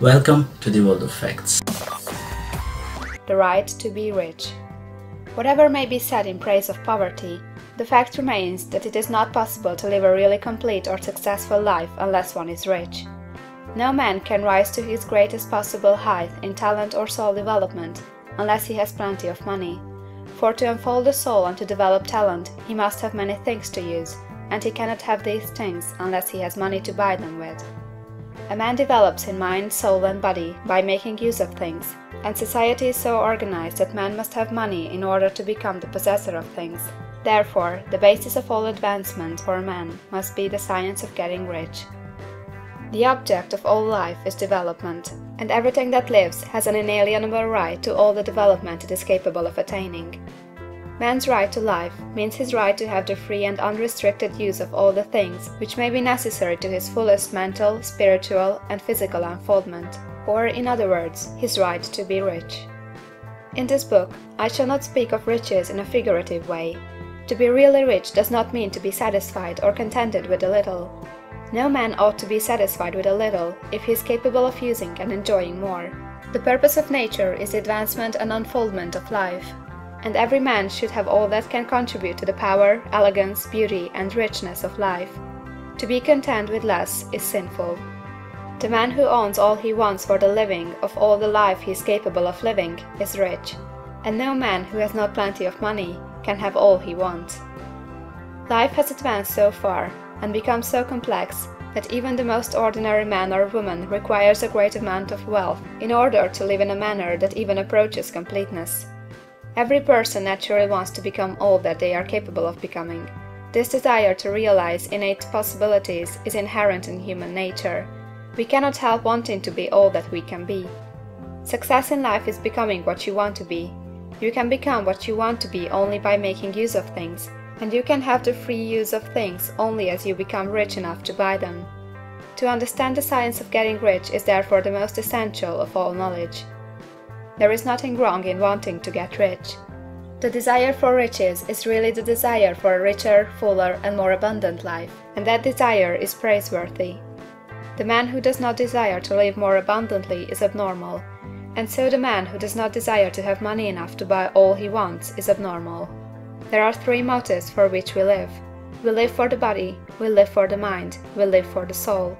Welcome to the world of facts. The right to be rich. Whatever may be said in praise of poverty, the fact remains that it is not possible to live a really complete or successful life unless one is rich. No man can rise to his greatest possible height in talent or soul development unless he has plenty of money. For to unfold the soul and to develop talent, he must have many things to use, and he cannot have these things unless he has money to buy them with. A man develops in mind, soul, and body by making use of things, and society is so organized that man must have money in order to become the possessor of things. Therefore, the basis of all advancement for man must be the science of getting rich. The object of all life is development, and everything that lives has an inalienable right to all the development it is capable of attaining. Man's right to life means his right to have the free and unrestricted use of all the things which may be necessary to his fullest mental, spiritual, and physical unfoldment, or, in other words, his right to be rich. In this book, I shall not speak of riches in a figurative way. To be really rich does not mean to be satisfied or contented with a little. No man ought to be satisfied with a little if he is capable of using and enjoying more. The purpose of nature is the advancement and unfoldment of life, and every man should have all that can contribute to the power, elegance, beauty, and richness of life. To be content with less is sinful. The man who owns all he wants for the living of all the life he is capable of living is rich, and no man who has not plenty of money can have all he wants. Life has advanced so far, and become so complex, that even the most ordinary man or woman requires a great amount of wealth in order to live in a manner that even approaches completeness. Every person naturally wants to become all that they are capable of becoming. This desire to realize innate possibilities is inherent in human nature. We cannot help wanting to be all that we can be. Success in life is becoming what you want to be. You can become what you want to be only by making use of things, and you can have the free use of things only as you become rich enough to buy them. To understand the science of getting rich is therefore the most essential of all knowledge. There is nothing wrong in wanting to get rich. The desire for riches is really the desire for a richer, fuller, and more abundant life, and that desire is praiseworthy. The man who does not desire to live more abundantly is abnormal, and so the man who does not desire to have money enough to buy all he wants is abnormal. There are three motives for which we live. We live for the body, we live for the mind, we live for the soul.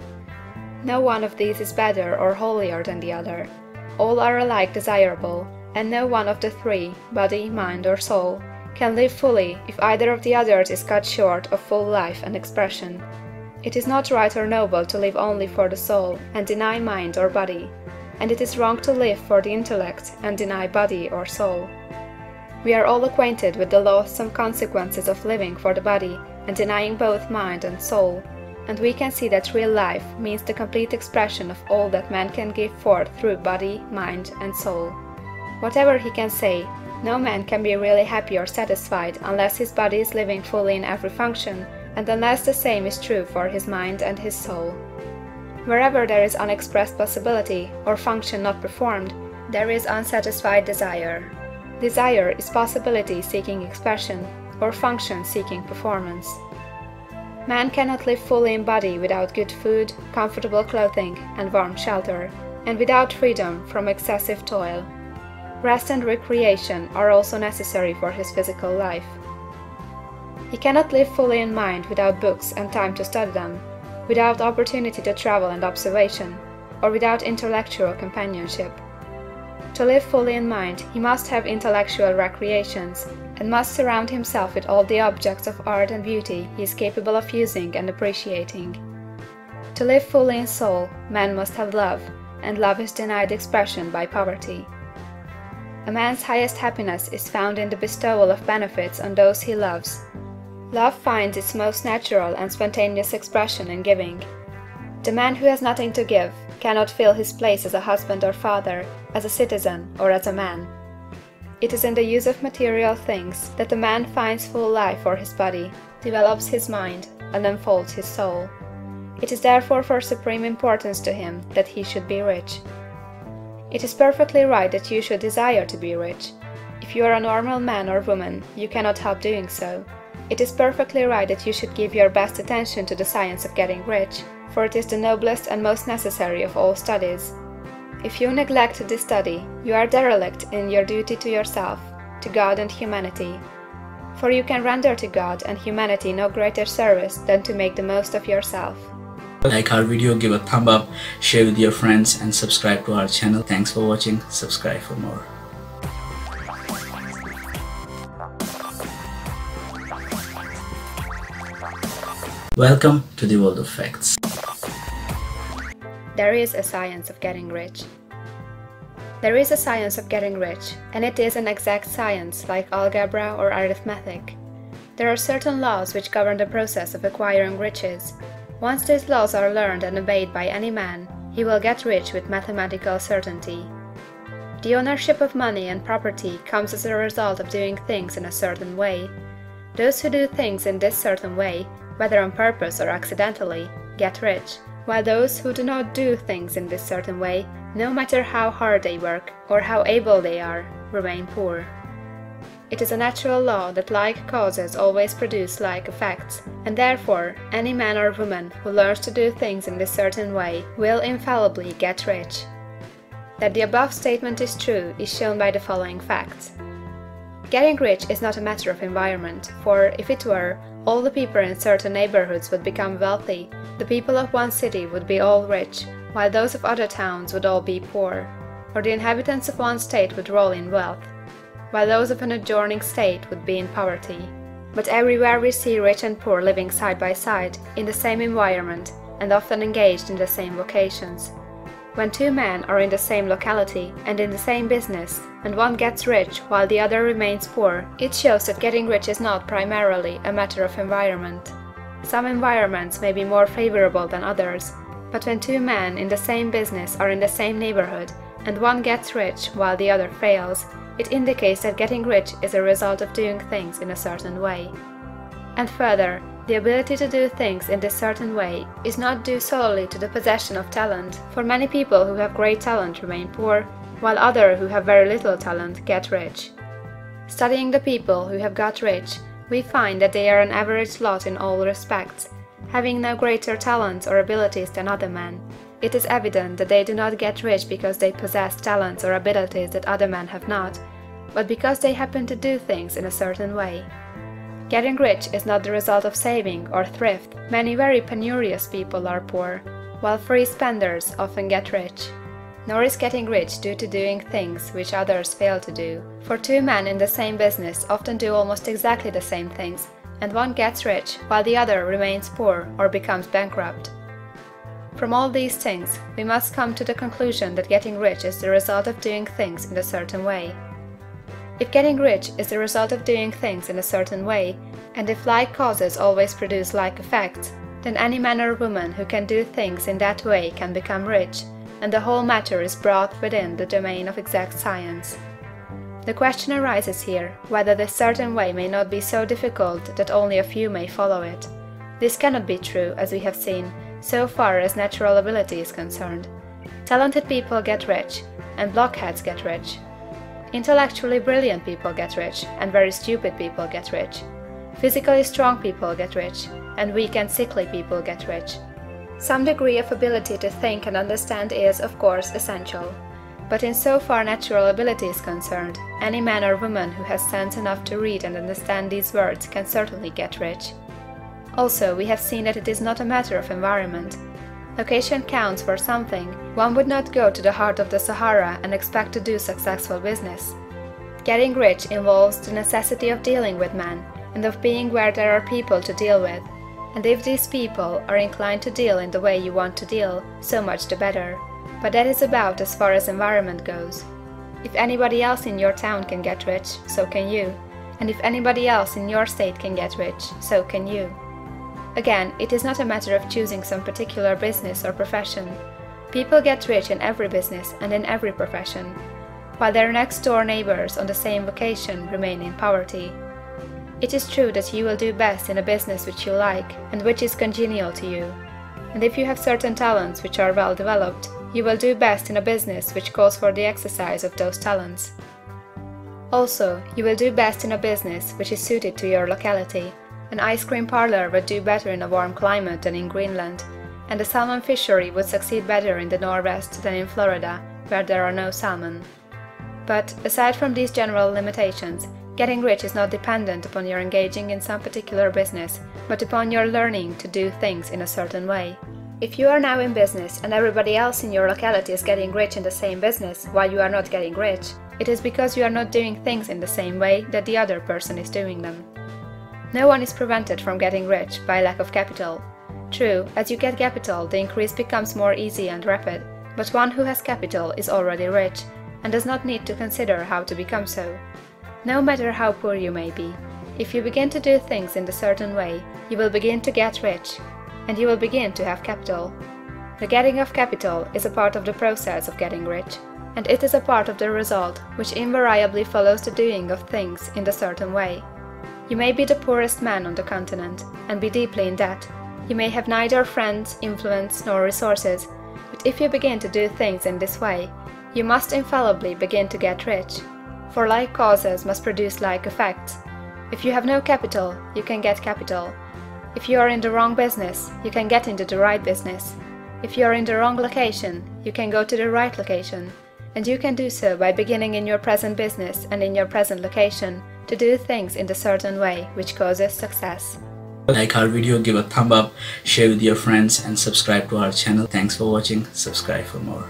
No one of these is better or holier than the other. All are alike desirable, and no one of the three, body, mind, or soul, can live fully if either of the others is cut short of full life and expression. It is not right or noble to live only for the soul and deny mind or body, and it is wrong to live for the intellect and deny body or soul. We are all acquainted with the loathsome consequences of living for the body and denying both mind and soul, and we can see that real life means the complete expression of all that man can give forth through body, mind, and soul. Whatever he can say, no man can be really happy or satisfied unless his body is living fully in every function, and unless the same is true for his mind and his soul. Wherever there is unexpressed possibility, or function not performed, there is unsatisfied desire. Desire is possibility seeking expression, or function seeking performance. Man cannot live fully in body without good food, comfortable clothing, and warm shelter, and without freedom from excessive toil. Rest and recreation are also necessary for his physical life. He cannot live fully in mind without books and time to study them, without opportunity to travel and observation, or without intellectual companionship. To live fully in mind, he must have intellectual recreations, and must surround himself with all the objects of art and beauty he is capable of using and appreciating. To live fully in soul, man must have love, and love is denied expression by poverty. A man's highest happiness is found in the bestowal of benefits on those he loves. Love finds its most natural and spontaneous expression in giving. The man who has nothing to give cannot fill his place as a husband or father, as a citizen, or as a man. It is in the use of material things that a man finds full life for his body, develops his mind, and unfolds his soul. It is therefore for supreme importance to him that he should be rich. It is perfectly right that you should desire to be rich. If you are a normal man or woman, you cannot help doing so. It is perfectly right that you should give your best attention to the science of getting rich, for it is the noblest and most necessary of all studies. If you neglect to study, you are derelict in your duty to yourself, to God and humanity. For you can render to God and humanity no greater service than to make the most of yourself. Like our video, give a thumb up, share with your friends, and subscribe to our channel. Thanks for watching. Subscribe for more. Welcome to the world of facts. There is a science of getting rich. There is a science of getting rich, and it is an exact science like algebra or arithmetic. There are certain laws which govern the process of acquiring riches. Once these laws are learned and obeyed by any man, he will get rich with mathematical certainty. The ownership of money and property comes as a result of doing things in a certain way. Those who do things in this certain way, whether on purpose or accidentally, get rich, while those who do not do things in this certain way, no matter how hard they work or how able they are, remain poor. It is a natural law that like causes always produce like effects, and therefore any man or woman who learns to do things in this certain way will infallibly get rich. That the above statement is true is shown by the following facts. Getting rich is not a matter of environment, for if it were, all the people in certain neighborhoods would become wealthy, the people of one city would be all rich, while those of other towns would all be poor, or the inhabitants of one state would roll in wealth, while those of an adjoining state would be in poverty. But everywhere we see rich and poor living side by side, in the same environment, and often engaged in the same vocations. When two men are in the same locality and in the same business, and one gets rich while the other remains poor, it shows that getting rich is not primarily a matter of environment. Some environments may be more favorable than others, but when two men in the same business are in the same neighborhood, and one gets rich while the other fails, it indicates that getting rich is a result of doing things in a certain way. And further, the ability to do things in this certain way is not due solely to the possession of talent, for many people who have great talent remain poor, while others who have very little talent get rich. Studying the people who have got rich, we find that they are an average lot in all respects, having no greater talents or abilities than other men. It is evident that they do not get rich because they possess talents or abilities that other men have not, but because they happen to do things in a certain way. Getting rich is not the result of saving or thrift. Many very penurious people are poor, while free spenders often get rich. Nor is getting rich due to doing things which others fail to do, for two men in the same business often do almost exactly the same things, and one gets rich while the other remains poor or becomes bankrupt. From all these things, we must come to the conclusion that getting rich is the result of doing things in a certain way. If getting rich is the result of doing things in a certain way, and if like causes always produce like effects, then any man or woman who can do things in that way can become rich, and the whole matter is brought within the domain of exact science. The question arises here whether this certain way may not be so difficult that only a few may follow it. This cannot be true, as we have seen, so far as natural ability is concerned. Talented people get rich, and blockheads get rich. Intellectually brilliant people get rich, and very stupid people get rich. Physically strong people get rich, and weak and sickly people get rich. Some degree of ability to think and understand is, of course, essential. But in so far natural ability is concerned, any man or woman who has sense enough to read and understand these words can certainly get rich. Also, we have seen that it is not a matter of environment. Location counts for something. One would not go to the heart of the Sahara and expect to do successful business. Getting rich involves the necessity of dealing with men, and of being where there are people to deal with. And if these people are inclined to deal in the way you want to deal, so much the better. But that is about as far as environment goes. If anybody else in your town can get rich, so can you. And if anybody else in your state can get rich, so can you. Again, it is not a matter of choosing some particular business or profession. People get rich in every business and in every profession, while their next-door neighbors on the same vocation remain in poverty. It is true that you will do best in a business which you like and which is congenial to you. And if you have certain talents which are well developed, you will do best in a business which calls for the exercise of those talents. Also, you will do best in a business which is suited to your locality. An ice cream parlor would do better in a warm climate than in Greenland, and a salmon fishery would succeed better in the Northwest than in Florida, where there are no salmon. But, aside from these general limitations, getting rich is not dependent upon your engaging in some particular business, but upon your learning to do things in a certain way. If you are now in business and everybody else in your locality is getting rich in the same business while you are not getting rich, it is because you are not doing things in the same way that the other person is doing them. No one is prevented from getting rich by lack of capital. True, as you get capital, the increase becomes more easy and rapid, but one who has capital is already rich, and does not need to consider how to become so. No matter how poor you may be, if you begin to do things in a certain way, you will begin to get rich, and you will begin to have capital. The getting of capital is a part of the process of getting rich, and it is a part of the result which invariably follows the doing of things in a certain way. You may be the poorest man on the continent, and be deeply in debt. You may have neither friends, influence, nor resources, but if you begin to do things in this way, you must infallibly begin to get rich, for like causes must produce like effects. If you have no capital, you can get capital. If you are in the wrong business, you can get into the right business. If you are in the wrong location, you can go to the right location, and you can do so by beginning in your present business and in your present location to do things in a certain way which causes success. Like our video, give a thumb up, share with your friends and subscribe to our channel. Thanks for watching. Subscribe for more.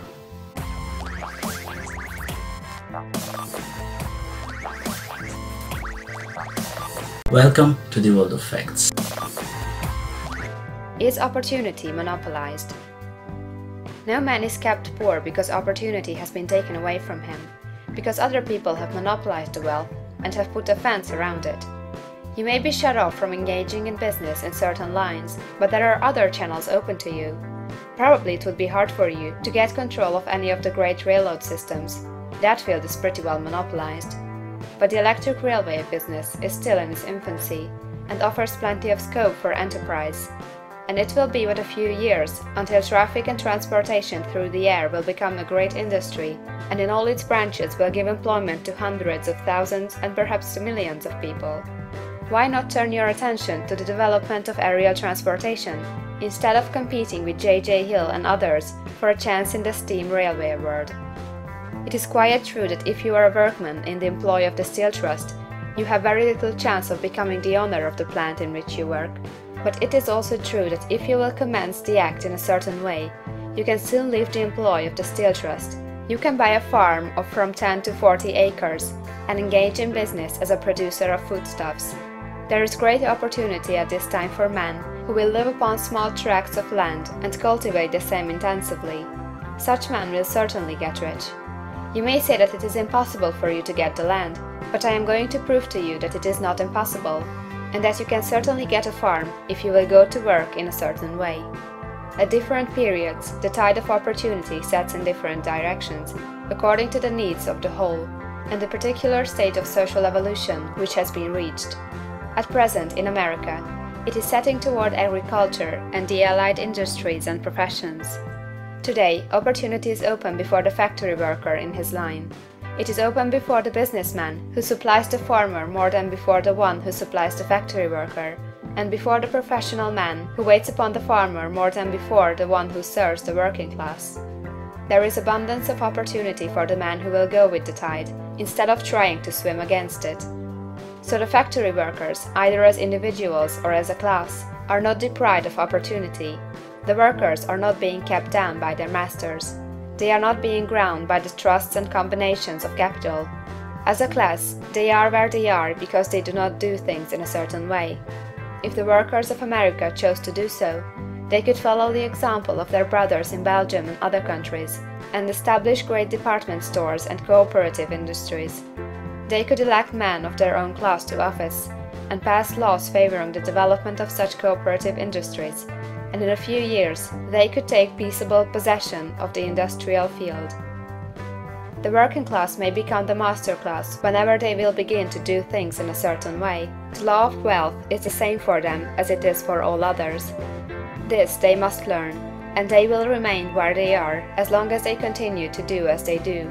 Welcome to the world of facts. Is opportunity monopolized? No man is kept poor because opportunity has been taken away from him, because other people have monopolized the wealth and have put a fence around it. You may be shut off from engaging in business in certain lines, but there are other channels open to you. Probably it would be hard for you to get control of any of the great railroad systems. That field is pretty well monopolized. But the electric railway business is still in its infancy and offers plenty of scope for enterprise. And it will be but a few years until traffic and transportation through the air will become a great industry, and in all its branches will give employment to hundreds of thousands and perhaps to millions of people. Why not turn your attention to the development of aerial transportation, instead of competing with J.J. Hill and others for a chance in the steam railway world? It is quite true that if you are a workman in the employ of the Steel Trust, you have very little chance of becoming the owner of the plant in which you work. But it is also true that if you will commence the act in a certain way, you can still leave the employ of the Steel Trust. You can buy a farm of from 10 to 40 acres and engage in business as a producer of foodstuffs. There is great opportunity at this time for men who will live upon small tracts of land and cultivate the same intensively. Such men will certainly get rich. You may say that it is impossible for you to get the land, but I am going to prove to you that it is not impossible, and that you can certainly get a farm if you will go to work in a certain way. At different periods, the tide of opportunity sets in different directions, according to the needs of the whole, and the particular stage of social evolution which has been reached. At present, in America, it is setting toward agriculture and the allied industries and professions. Today, opportunity is open before the factory worker in his line. It is open before the businessman who supplies the farmer more than before the one who supplies the factory worker, and before the professional man who waits upon the farmer more than before the one who serves the working class. There is abundance of opportunity for the man who will go with the tide, instead of trying to swim against it. So the factory workers, either as individuals or as a class, are not deprived of opportunity. The workers are not being kept down by their masters. They are not being ground by the trusts and combinations of capital. As a class, they are where they are because they do not do things in a certain way. If the workers of America chose to do so, they could follow the example of their brothers in Belgium and other countries, and establish great department stores and cooperative industries. They could elect men of their own class to office, and pass laws favoring the development of such cooperative industries, and in a few years they could take peaceable possession of the industrial field. The working class may become the master class whenever they will begin to do things in a certain way. The law of wealth is the same for them as it is for all others. This they must learn, and they will remain where they are as long as they continue to do as they do.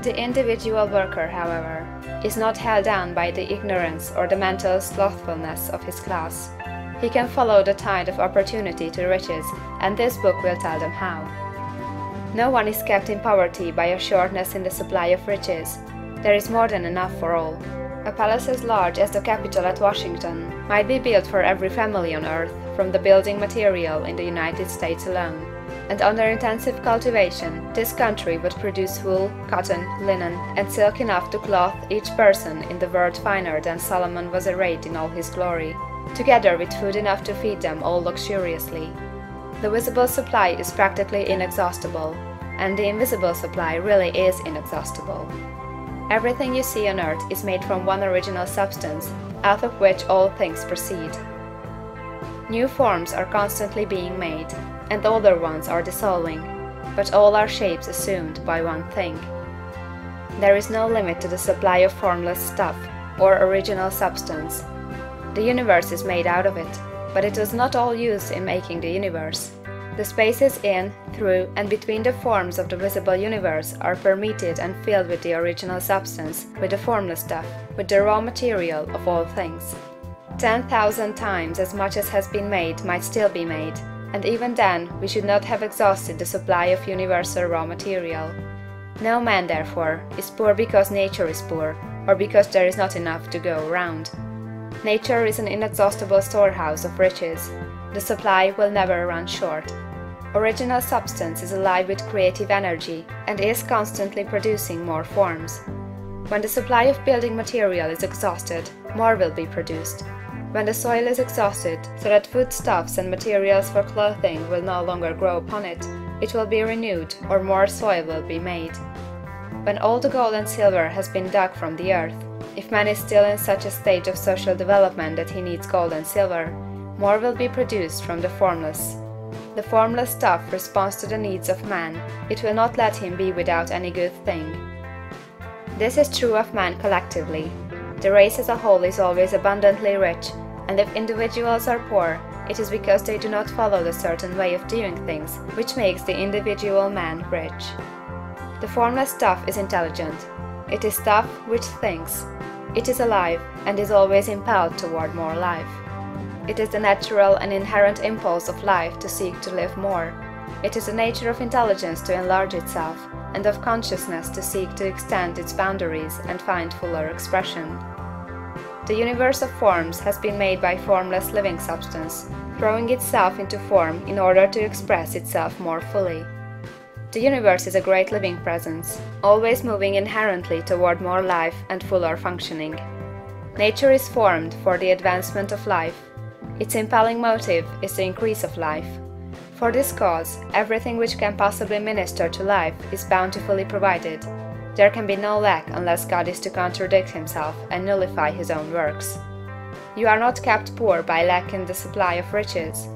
The individual worker, however, is not held down by the ignorance or the mental slothfulness of his class. He can follow the tide of opportunity to riches, and this book will tell them how. No one is kept in poverty by a shortness in the supply of riches. There is more than enough for all. A palace as large as the Capitol at Washington might be built for every family on Earth from the building material in the United States alone. And under intensive cultivation, this country would produce wool, cotton, linen, and silk enough to clothe each person in the world finer than Solomon was arrayed in all his glory, together with food enough to feed them all luxuriously. The visible supply is practically inexhaustible, and the invisible supply really is inexhaustible. Everything you see on Earth is made from one original substance, out of which all things proceed. New forms are constantly being made, and older ones are dissolving, but all are shapes assumed by one thing. There is no limit to the supply of formless stuff, or original substance. The universe is made out of it, but it was not all used in making the universe. The spaces in, through, and between the forms of the visible universe are permeated and filled with the original substance, with the formless stuff, with the raw material of all things. 10,000 times as much as has been made might still be made, and even then we should not have exhausted the supply of universal raw material. No man, therefore, is poor because nature is poor, or because there is not enough to go around. Nature is an inexhaustible storehouse of riches. The supply will never run short. Original substance is alive with creative energy and is constantly producing more forms. When the supply of building material is exhausted, more will be produced. When the soil is exhausted, so that foodstuffs and materials for clothing will no longer grow upon it, it will be renewed, or more soil will be made. When all the gold and silver has been dug from the earth, if man is still in such a stage of social development that he needs gold and silver, more will be produced from the formless. The formless stuff responds to the needs of man. It will not let him be without any good thing. This is true of man collectively. The race as a whole is always abundantly rich, and if individuals are poor, it is because they do not follow the certain way of doing things which makes the individual man rich. The formless stuff is intelligent. It is stuff which thinks. It is alive, and is always impelled toward more life. It is the natural and inherent impulse of life to seek to live more. It is the nature of intelligence to enlarge itself, and of consciousness to seek to extend its boundaries and find fuller expression. The universe of forms has been made by formless living substance, throwing itself into form in order to express itself more fully. The universe is a great living presence, always moving inherently toward more life and fuller functioning. Nature is formed for the advancement of life. Its impelling motive is the increase of life. For this cause, everything which can possibly minister to life is bountifully provided. There can be no lack unless God is to contradict himself and nullify his own works. You are not kept poor by lack in the supply of riches.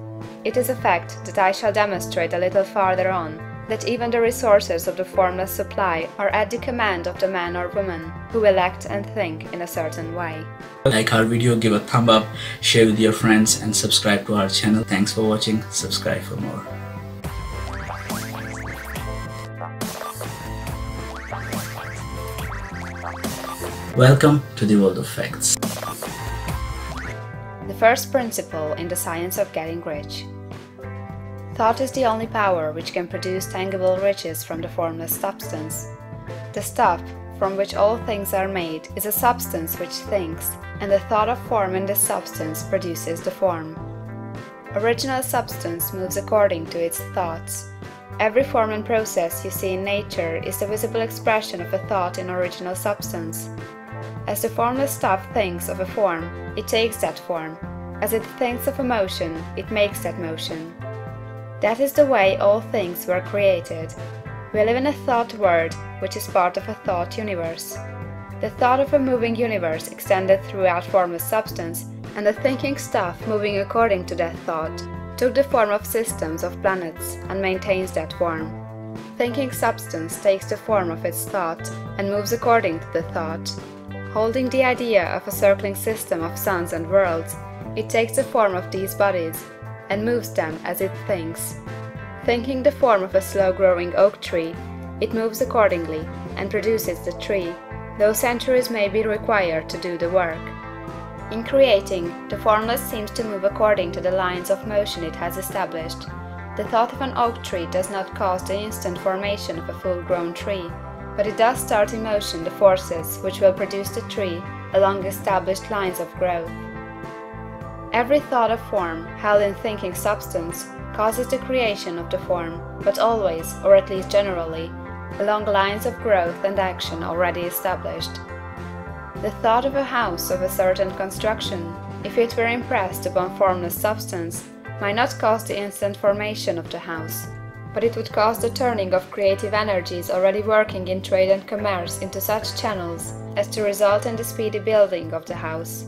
It is a fact that I shall demonstrate a little farther on, that even the resources of the formless supply are at the command of the man or woman who will act and think in a certain way. Like our video, give a thumb up, share with your friends, and subscribe to our channel. Thanks for watching. Subscribe for more. Welcome to the world of facts. The first principle in the science of getting rich. Thought is the only power which can produce tangible riches from the formless substance. The stuff, from which all things are made, is a substance which thinks, and the thought of form in this substance produces the form. Original substance moves according to its thoughts. Every form and process you see in nature is the visible expression of a thought in original substance. As the formless stuff thinks of a form, it takes that form. As it thinks of a motion, it makes that motion. That is the way all things were created. We live in a thought world, which is part of a thought universe. The thought of a moving universe extended throughout formless substance, and the thinking stuff moving according to that thought took the form of systems of planets and maintains that form. Thinking substance takes the form of its thought and moves according to the thought. Holding the idea of a circling system of suns and worlds, it takes the form of these bodies and moves them as it thinks. Thinking the form of a slow-growing oak tree, it moves accordingly and produces the tree, though centuries may be required to do the work. In creating, the formless seems to move according to the lines of motion it has established. The thought of an oak tree does not cause the instant formation of a full-grown tree, but it does start in motion the forces which will produce the tree along established lines of growth. Every thought of form, held in thinking substance, causes the creation of the form, but always, or at least generally, along lines of growth and action already established. The thought of a house of a certain construction, if it were impressed upon formless substance, might not cause the instant formation of the house, but it would cause the turning of creative energies already working in trade and commerce into such channels as to result in the speedy building of the house.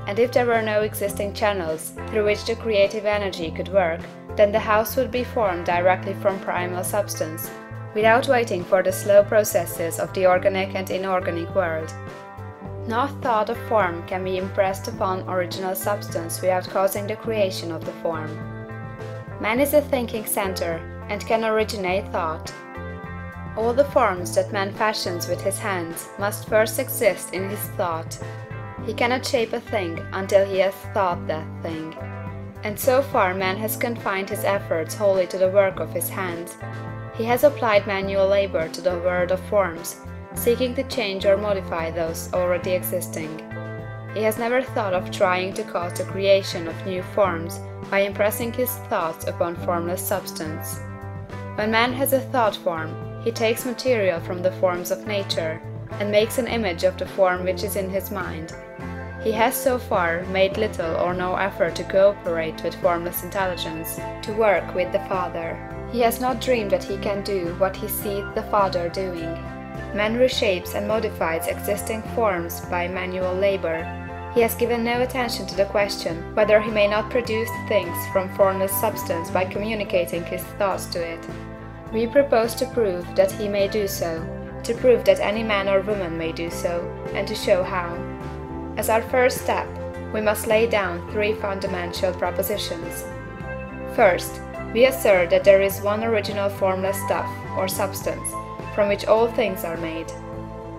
And if there were no existing channels through which the creative energy could work, then the house would be formed directly from primal substance, without waiting for the slow processes of the organic and inorganic world. No thought of form can be impressed upon original substance without causing the creation of the form. Man is a thinking center, and can originate thought. All the forms that man fashions with his hands must first exist in his thought. He cannot shape a thing until he has thought that thing. And so far man has confined his efforts wholly to the work of his hands. He has applied manual labor to the world of forms, seeking to change or modify those already existing. He has never thought of trying to cause the creation of new forms by impressing his thoughts upon formless substance. When man has a thought form, he takes material from the forms of nature, and makes an image of the form which is in his mind. He has so far made little or no effort to cooperate with formless intelligence, to work with the Father. He has not dreamed that he can do what he sees the Father doing. Man reshapes and modifies existing forms by manual labor. He has given no attention to the question whether he may not produce things from formless substance by communicating his thoughts to it. We propose to prove that he may do so, to prove that any man or woman may do so, and to show how. As our first step, we must lay down three fundamental propositions. First, we assert that there is one original formless stuff, or substance, from which all things are made.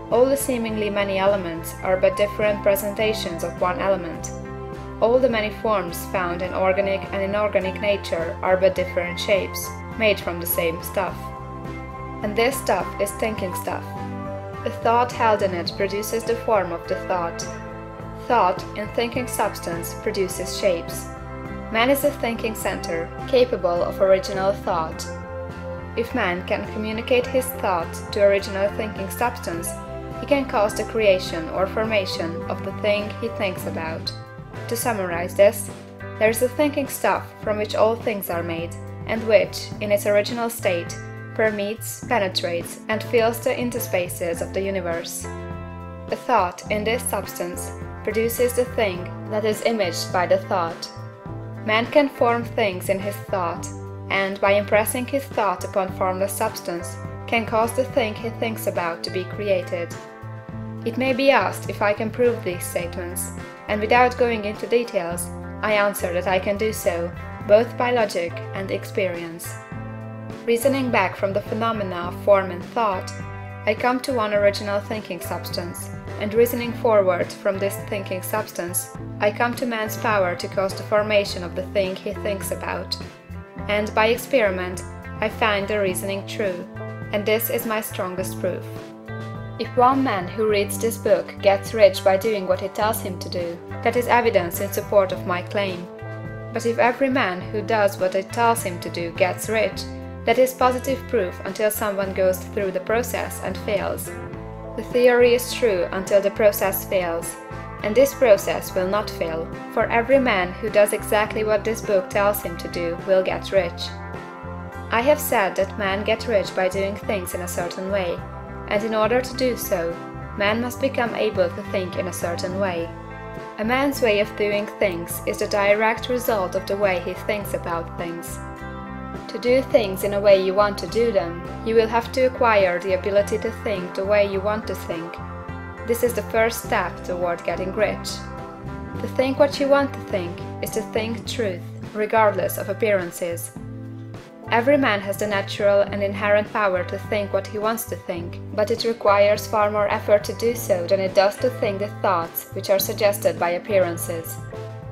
All the seemingly many elements are but different presentations of one element. All the many forms found in organic and inorganic nature are but different shapes, made from the same stuff. And this stuff is thinking stuff. The thought held in it produces the form of the thought. Thought, in thinking substance, produces shapes. Man is a thinking center, capable of original thought. If man can communicate his thought to original thinking substance, he can cause the creation or formation of the thing he thinks about. To summarize this, there is a thinking stuff from which all things are made, and which, in its original state, permeates, penetrates, and fills the interspaces of the universe. The thought, in this substance, produces the thing that is imaged by the thought. Man can form things in his thought, and by impressing his thought upon formless substance, can cause the thing he thinks about to be created. It may be asked if I can prove these statements, and without going into details, I answer that I can do so, both by logic and experience. Reasoning back from the phenomena of form and thought, I come to one original thinking substance, and reasoning forward from this thinking substance, I come to man's power to cause the formation of the thing he thinks about. And by experiment, I find the reasoning true, and this is my strongest proof. If one man who reads this book gets rich by doing what it tells him to do, that is evidence in support of my claim. But if every man who does what it tells him to do gets rich, that is positive proof until someone goes through the process and fails. The theory is true until the process fails, and this process will not fail, for every man who does exactly what this book tells him to do will get rich. I have said that man gets rich by doing things in a certain way, and in order to do so, man must become able to think in a certain way. A man's way of doing things is the direct result of the way he thinks about things. To do things in a way you want to do them, you will have to acquire the ability to think the way you want to think. This is the first step toward getting rich. To think what you want to think is to think truth, regardless of appearances. Every man has the natural and inherent power to think what he wants to think, but it requires far more effort to do so than it does to think the thoughts which are suggested by appearances.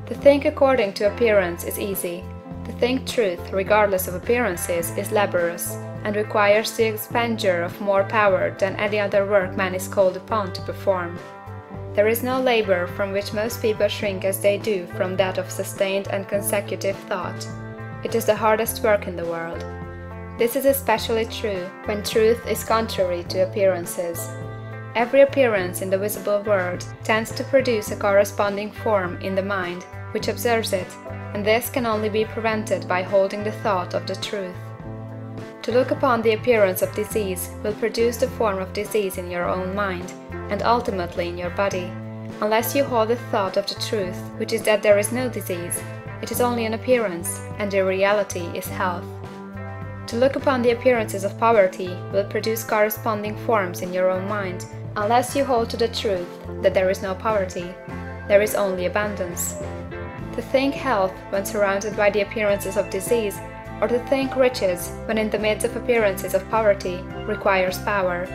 To think according to appearance is easy. To think truth regardless of appearances is laborious, and requires the expenditure of more power than any other work man is called upon to perform. There is no labor from which most people shrink as they do from that of sustained and consecutive thought. It is the hardest work in the world. This is especially true when truth is contrary to appearances. Every appearance in the visible world tends to produce a corresponding form in the mind which observes it, and this can only be prevented by holding the thought of the truth. To look upon the appearance of disease will produce the form of disease in your own mind, and ultimately in your body, unless you hold the thought of the truth, which is that there is no disease, it is only an appearance, and the reality is health. To look upon the appearances of poverty will produce corresponding forms in your own mind, unless you hold to the truth that there is no poverty, there is only abundance. To think health when surrounded by the appearances of disease, or to think riches when in the midst of appearances of poverty, requires power.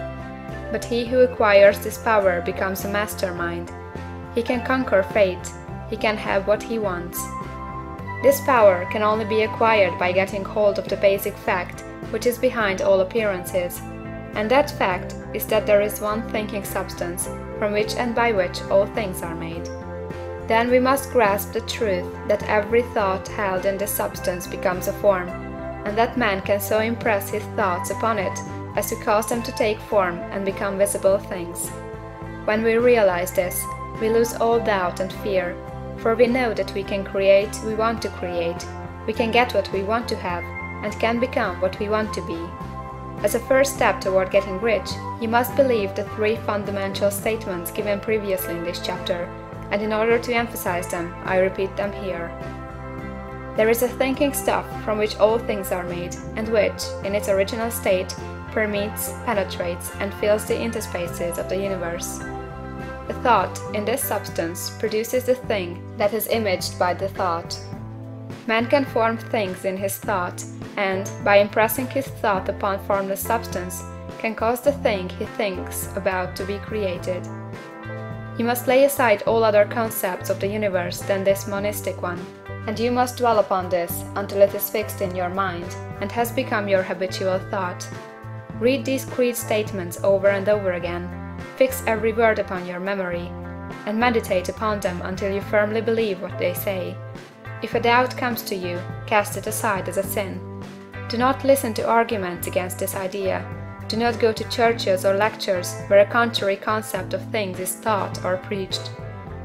But he who acquires this power becomes a mastermind. He can conquer fate, he can have what he wants. This power can only be acquired by getting hold of the basic fact which is behind all appearances, and that fact is that there is one thinking substance from which and by which all things are made. Then we must grasp the truth that every thought held in this substance becomes a form, and that man can so impress his thoughts upon it as to cause them to take form and become visible things. When we realize this, we lose all doubt and fear, for we know that we can create we want to create, we can get what we want to have, and can become what we want to be. As a first step toward getting rich, you must believe the three fundamental statements given previously in this chapter, and in order to emphasize them, I repeat them here. There is a thinking stuff from which all things are made, and which, in its original state, permeates, penetrates, and fills the interspaces of the universe. The thought, in this substance, produces the thing that is imaged by the thought. Man can form things in his thought, and, by impressing his thought upon formless substance, can cause the thing he thinks about to be created. You must lay aside all other concepts of the universe than this monistic one, and you must dwell upon this until it is fixed in your mind, and has become your habitual thought. Read these creed statements over and over again, fix every word upon your memory, and meditate upon them until you firmly believe what they say. If a doubt comes to you, cast it aside as a sin. Do not listen to arguments against this idea. Do not go to churches or lectures where a contrary concept of things is taught or preached.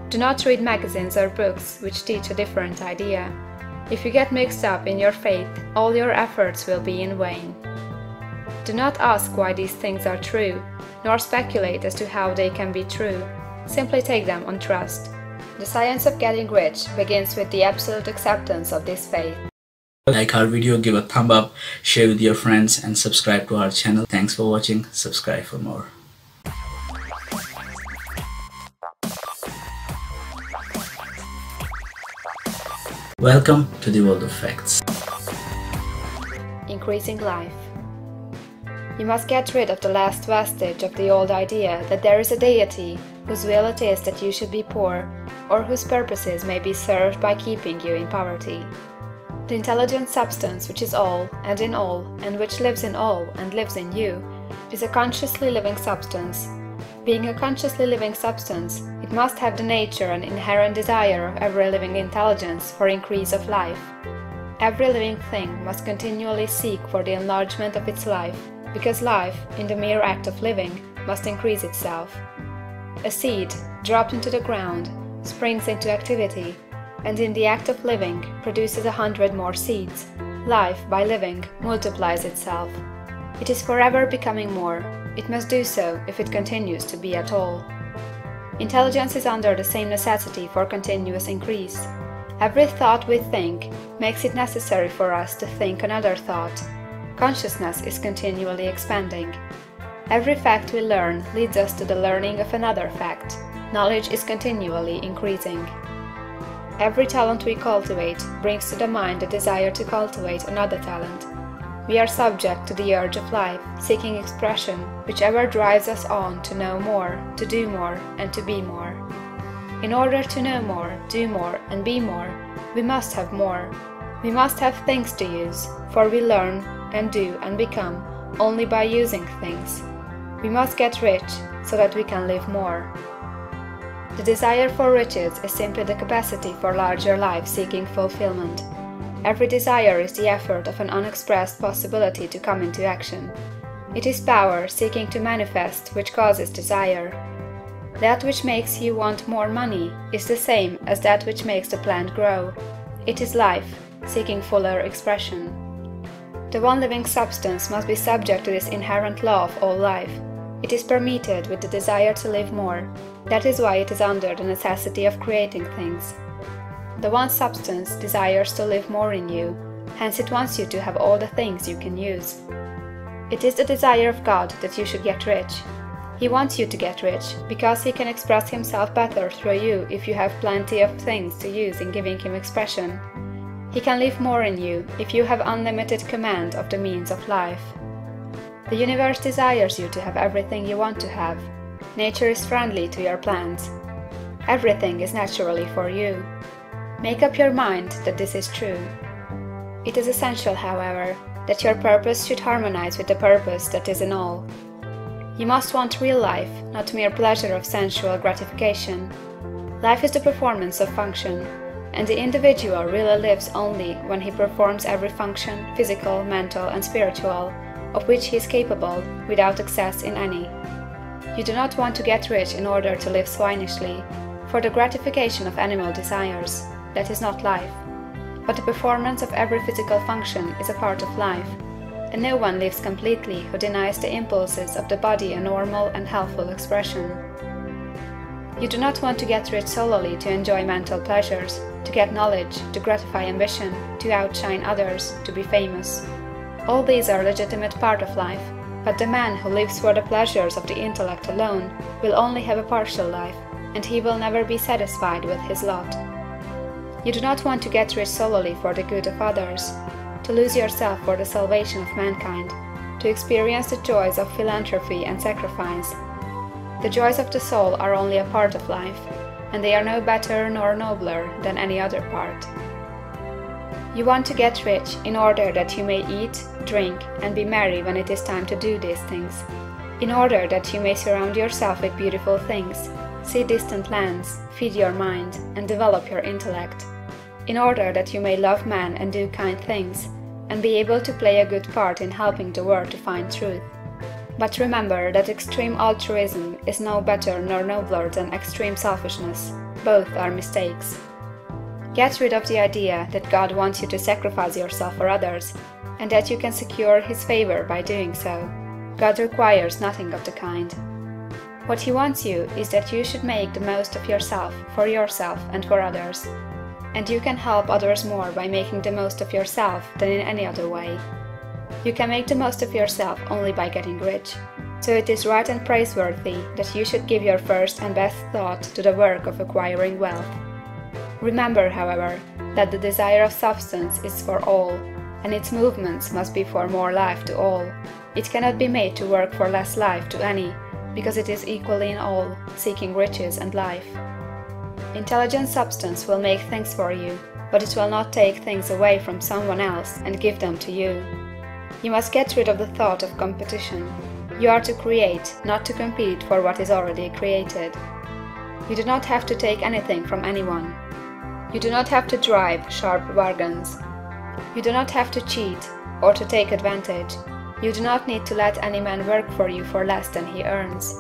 Do not read magazines or books which teach a different idea. If you get mixed up in your faith, all your efforts will be in vain. Do not ask why these things are true, nor speculate as to how they can be true. Simply take them on trust. The science of getting rich begins with the absolute acceptance of this faith. Like our video, give a thumb up, share with your friends, and subscribe to our channel. Thanks for watching. Subscribe for more. Welcome to the world of facts. Increasing life. You must get rid of the last vestige of the old idea that there is a deity whose will it is that you should be poor, or whose purposes may be served by keeping you in poverty. The intelligent substance which is all, and in all, and which lives in all, and lives in you, is a consciously living substance. Being a consciously living substance, it must have the nature and inherent desire of every living intelligence for increase of life. Every living thing must continually seek for the enlargement of its life, because life, in the mere act of living, must increase itself. A seed, dropped into the ground, springs into activity, and in the act of living produces 100 more seeds. Life, by living, multiplies itself. It is forever becoming more. It must do so if it continues to be at all. Intelligence is under the same necessity for continuous increase. Every thought we think makes it necessary for us to think another thought. Consciousness is continually expanding. Every fact we learn leads us to the learning of another fact. Knowledge is continually increasing. Every talent we cultivate brings to the mind the desire to cultivate another talent. We are subject to the urge of life, seeking expression, which ever drives us on to know more, to do more, and to be more. In order to know more, do more, and be more, we must have more. We must have things to use, for we learn and do and become only by using things. We must get rich so that we can live more. The desire for riches is simply the capacity for larger life seeking fulfillment. Every desire is the effort of an unexpressed possibility to come into action. It is power seeking to manifest which causes desire. That which makes you want more money is the same as that which makes the plant grow. It is life, seeking fuller expression. The one living substance must be subject to this inherent law of all life. It is permeated with the desire to live more. That is why it is under the necessity of creating things. The one substance desires to live more in you, hence it wants you to have all the things you can use. It is the desire of God that you should get rich. He wants you to get rich, because he can express himself better through you if you have plenty of things to use in giving him expression. He can live more in you if you have unlimited command of the means of life. The universe desires you to have everything you want to have. Nature is friendly to your plans. Everything is naturally for you. Make up your mind that this is true. It is essential, however, that your purpose should harmonize with the purpose that is in all. You must want real life, not mere pleasure of sensual gratification. Life is the performance of function, and the individual really lives only when he performs every function, physical, mental, and spiritual, of which he is capable, without excess in any. You do not want to get rich in order to live swinishly, for the gratification of animal desires. That is not life. But the performance of every physical function is a part of life, and no one lives completely who denies the impulses of the body a normal and healthful expression. You do not want to get rich solely to enjoy mental pleasures, to get knowledge, to gratify ambition, to outshine others, to be famous. All these are a legitimate part of life, but the man who lives for the pleasures of the intellect alone will only have a partial life, and he will never be satisfied with his lot. You do not want to get rich solely for the good of others, to lose yourself for the salvation of mankind, to experience the joys of philanthropy and sacrifice. The joys of the soul are only a part of life, and they are no better nor nobler than any other part. You want to get rich in order that you may eat, drink, and be merry when it is time to do these things, in order that you may surround yourself with beautiful things, see distant lands, feed your mind, and develop your intellect, in order that you may love man and do kind things, and be able to play a good part in helping the world to find truth. But remember that extreme altruism is no better nor nobler than extreme selfishness. Both are mistakes. Get rid of the idea that God wants you to sacrifice yourself for others, and that you can secure his favor by doing so. God requires nothing of the kind. What he wants you is that you should make the most of yourself, for yourself and for others. And you can help others more by making the most of yourself than in any other way. You can make the most of yourself only by getting rich. So it is right and praiseworthy that you should give your first and best thought to the work of acquiring wealth. Remember, however, that the desire of substance is for all, and its movements must be for more life to all. It cannot be made to work for less life to any, because it is equally in all, seeking riches and life. Intelligent substance will make things for you, but it will not take things away from someone else and give them to you. You must get rid of the thought of competition. You are to create, not to compete for what is already created. You do not have to take anything from anyone. You do not have to drive sharp bargains. You do not have to cheat or to take advantage. You do not need to let any man work for you for less than he earns.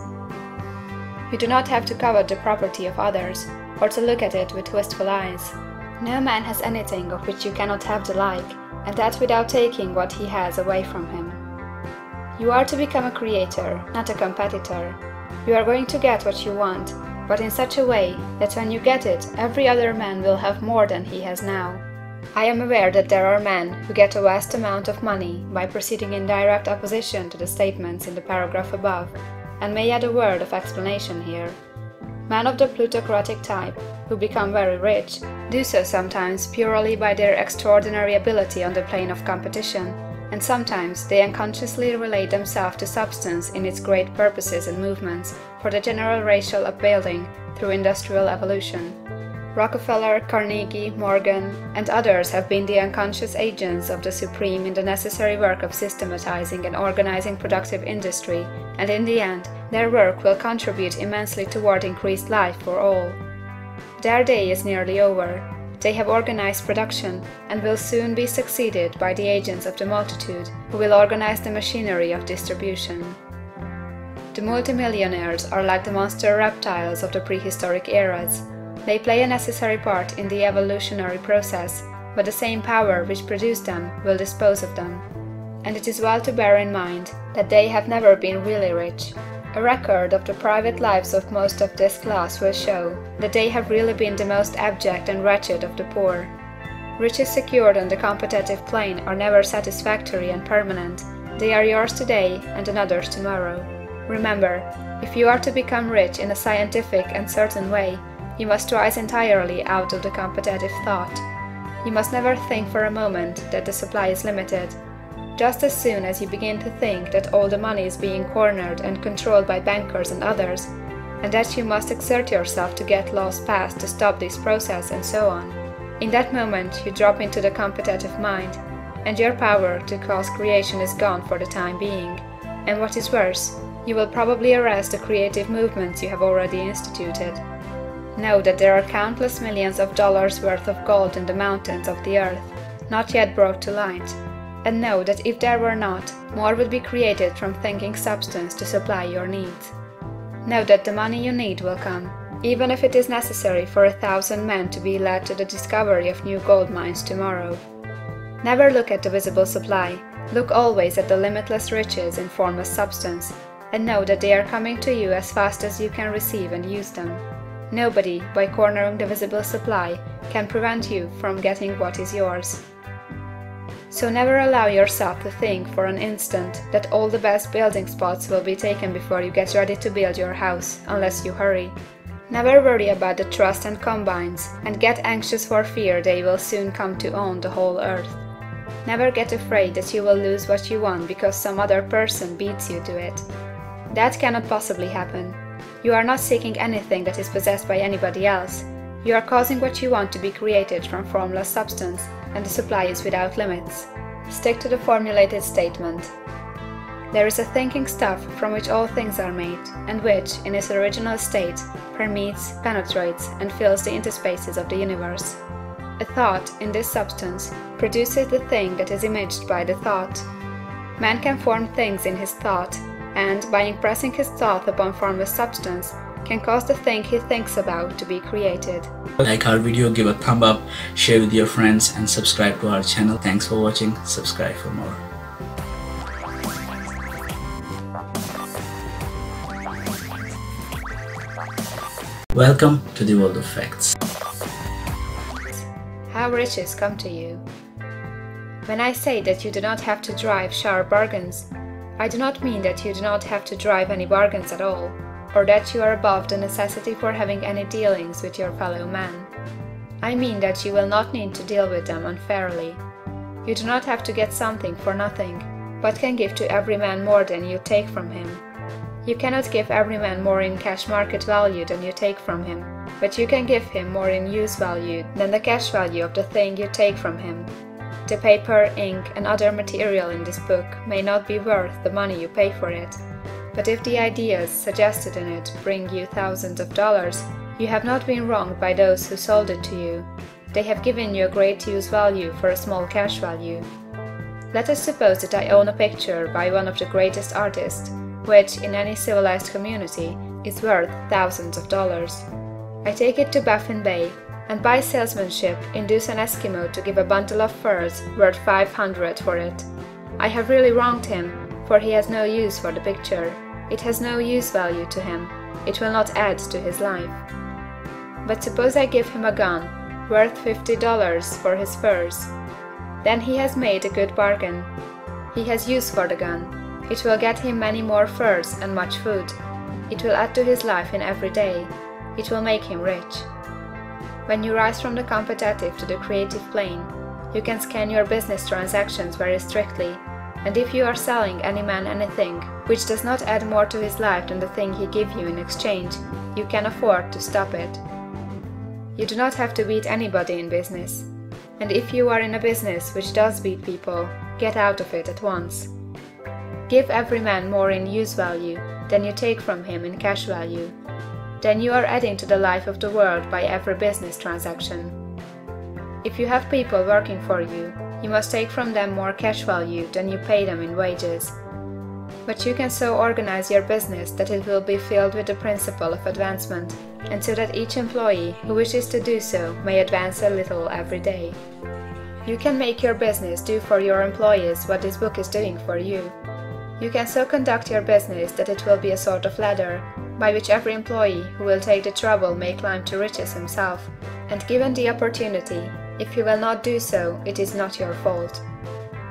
You do not have to covet the property of others, or to look at it with wistful eyes. No man has anything of which you cannot have the like, and that without taking what he has away from him. You are to become a creator, not a competitor. You are going to get what you want, but in such a way that when you get it, every other man will have more than he has now. I am aware that there are men who get a vast amount of money by proceeding in direct opposition to the statements in the paragraph above, and may add a word of explanation here. Men of the plutocratic type, who become very rich, do so sometimes purely by their extraordinary ability on the plane of competition, and sometimes they unconsciously relate themselves to substance in its great purposes and movements for the general racial upbuilding through industrial evolution. Rockefeller, Carnegie, Morgan, and others have been the unconscious agents of the supreme in the necessary work of systematizing and organizing productive industry, and in the end, their work will contribute immensely toward increased life for all. Their day is nearly over. They have organized production, and will soon be succeeded by the agents of the multitude, who will organize the machinery of distribution. The multimillionaires are like the monster reptiles of the prehistoric eras. They play a necessary part in the evolutionary process, but the same power which produced them will dispose of them. And it is well to bear in mind that they have never been really rich. A record of the private lives of most of this class will show that they have really been the most abject and wretched of the poor. Riches secured on the competitive plane are never satisfactory and permanent. They are yours today and another's tomorrow. Remember, if you are to become rich in a scientific and certain way, you must rise entirely out of the competitive thought. You must never think for a moment that the supply is limited. Just as soon as you begin to think that all the money is being cornered and controlled by bankers and others, and that you must exert yourself to get laws passed to stop this process and so on, in that moment you drop into the competitive mind, and your power to cause creation is gone for the time being, and what is worse, you will probably arrest the creative movements you have already instituted. Know that there are countless millions of dollars worth of gold in the mountains of the earth, not yet brought to light, and know that if there were not, more would be created from thinking substance to supply your needs. Know that the money you need will come, even if it is necessary for 1,000 men to be led to the discovery of new gold mines tomorrow. Never look at the visible supply, look always at the limitless riches in formless substance, and know that they are coming to you as fast as you can receive and use them. Nobody, by cornering the visible supply, can prevent you from getting what is yours. So never allow yourself to think for an instant that all the best building spots will be taken before you get ready to build your house, unless you hurry. Never worry about the trust and combines, and get anxious for fear they will soon come to own the whole earth. Never get afraid that you will lose what you want because some other person beats you to it. That cannot possibly happen. You are not seeking anything that is possessed by anybody else. You are causing what you want to be created from formless substance, and the supply is without limits. Stick to the formulated statement. There is a thinking stuff from which all things are made, and which, in its original state, permeates, penetrates, and fills the interspaces of the universe. A thought, in this substance, produces the thing that is imaged by the thought. Man can form things in his thought, and, by impressing his thought upon formless substance, can cause the thing he thinks about to be created. Like our video, give a thumb up, share with your friends, and subscribe to our channel. Thanks for watching. Subscribe for more. Welcome to the world of facts. How riches come to you. When I say that you do not have to drive sharp bargains, I do not mean that you do not have to drive any bargains at all, or that you are above the necessity for having any dealings with your fellow man. I mean that you will not need to deal with them unfairly. You do not have to get something for nothing, but can give to every man more than you take from him. You cannot give every man more in cash market value than you take from him, but you can give him more in use value than the cash value of the thing you take from him. The paper, ink, and other material in this book may not be worth the money you pay for it, but if the ideas suggested in it bring you thousands of dollars, you have not been wronged by those who sold it to you. They have given you a great use value for a small cash value. Let us suppose that I own a picture by one of the greatest artists, which, in any civilized community, is worth thousands of dollars. I take it to Baffin Bay, and by salesmanship induce an Eskimo to give a bundle of furs worth 500 for it. I have really wronged him, for he has no use for the picture. It has no use value to him. It will not add to his life. But suppose I give him a gun, worth $50 for his furs. Then he has made a good bargain. He has use for the gun. It will get him many more furs and much food. It will add to his life in every day. It will make him rich. When you rise from the competitive to the creative plane, you can scan your business transactions very strictly, and if you are selling any man anything which does not add more to his life than the thing he gives you in exchange, you can afford to stop it. You do not have to beat anybody in business. And if you are in a business which does beat people, get out of it at once. Give every man more in use value than you take from him in cash value. Then you are adding to the life of the world by every business transaction. If you have people working for you, you must take from them more cash value than you pay them in wages. But you can so organize your business that it will be filled with the principle of advancement, and so that each employee who wishes to do so may advance a little every day. You can make your business do for your employees what this book is doing for you. You can so conduct your business that it will be a sort of ladder, by which every employee who will take the trouble may climb to riches himself, and given the opportunity, if you will not do so, it is not your fault.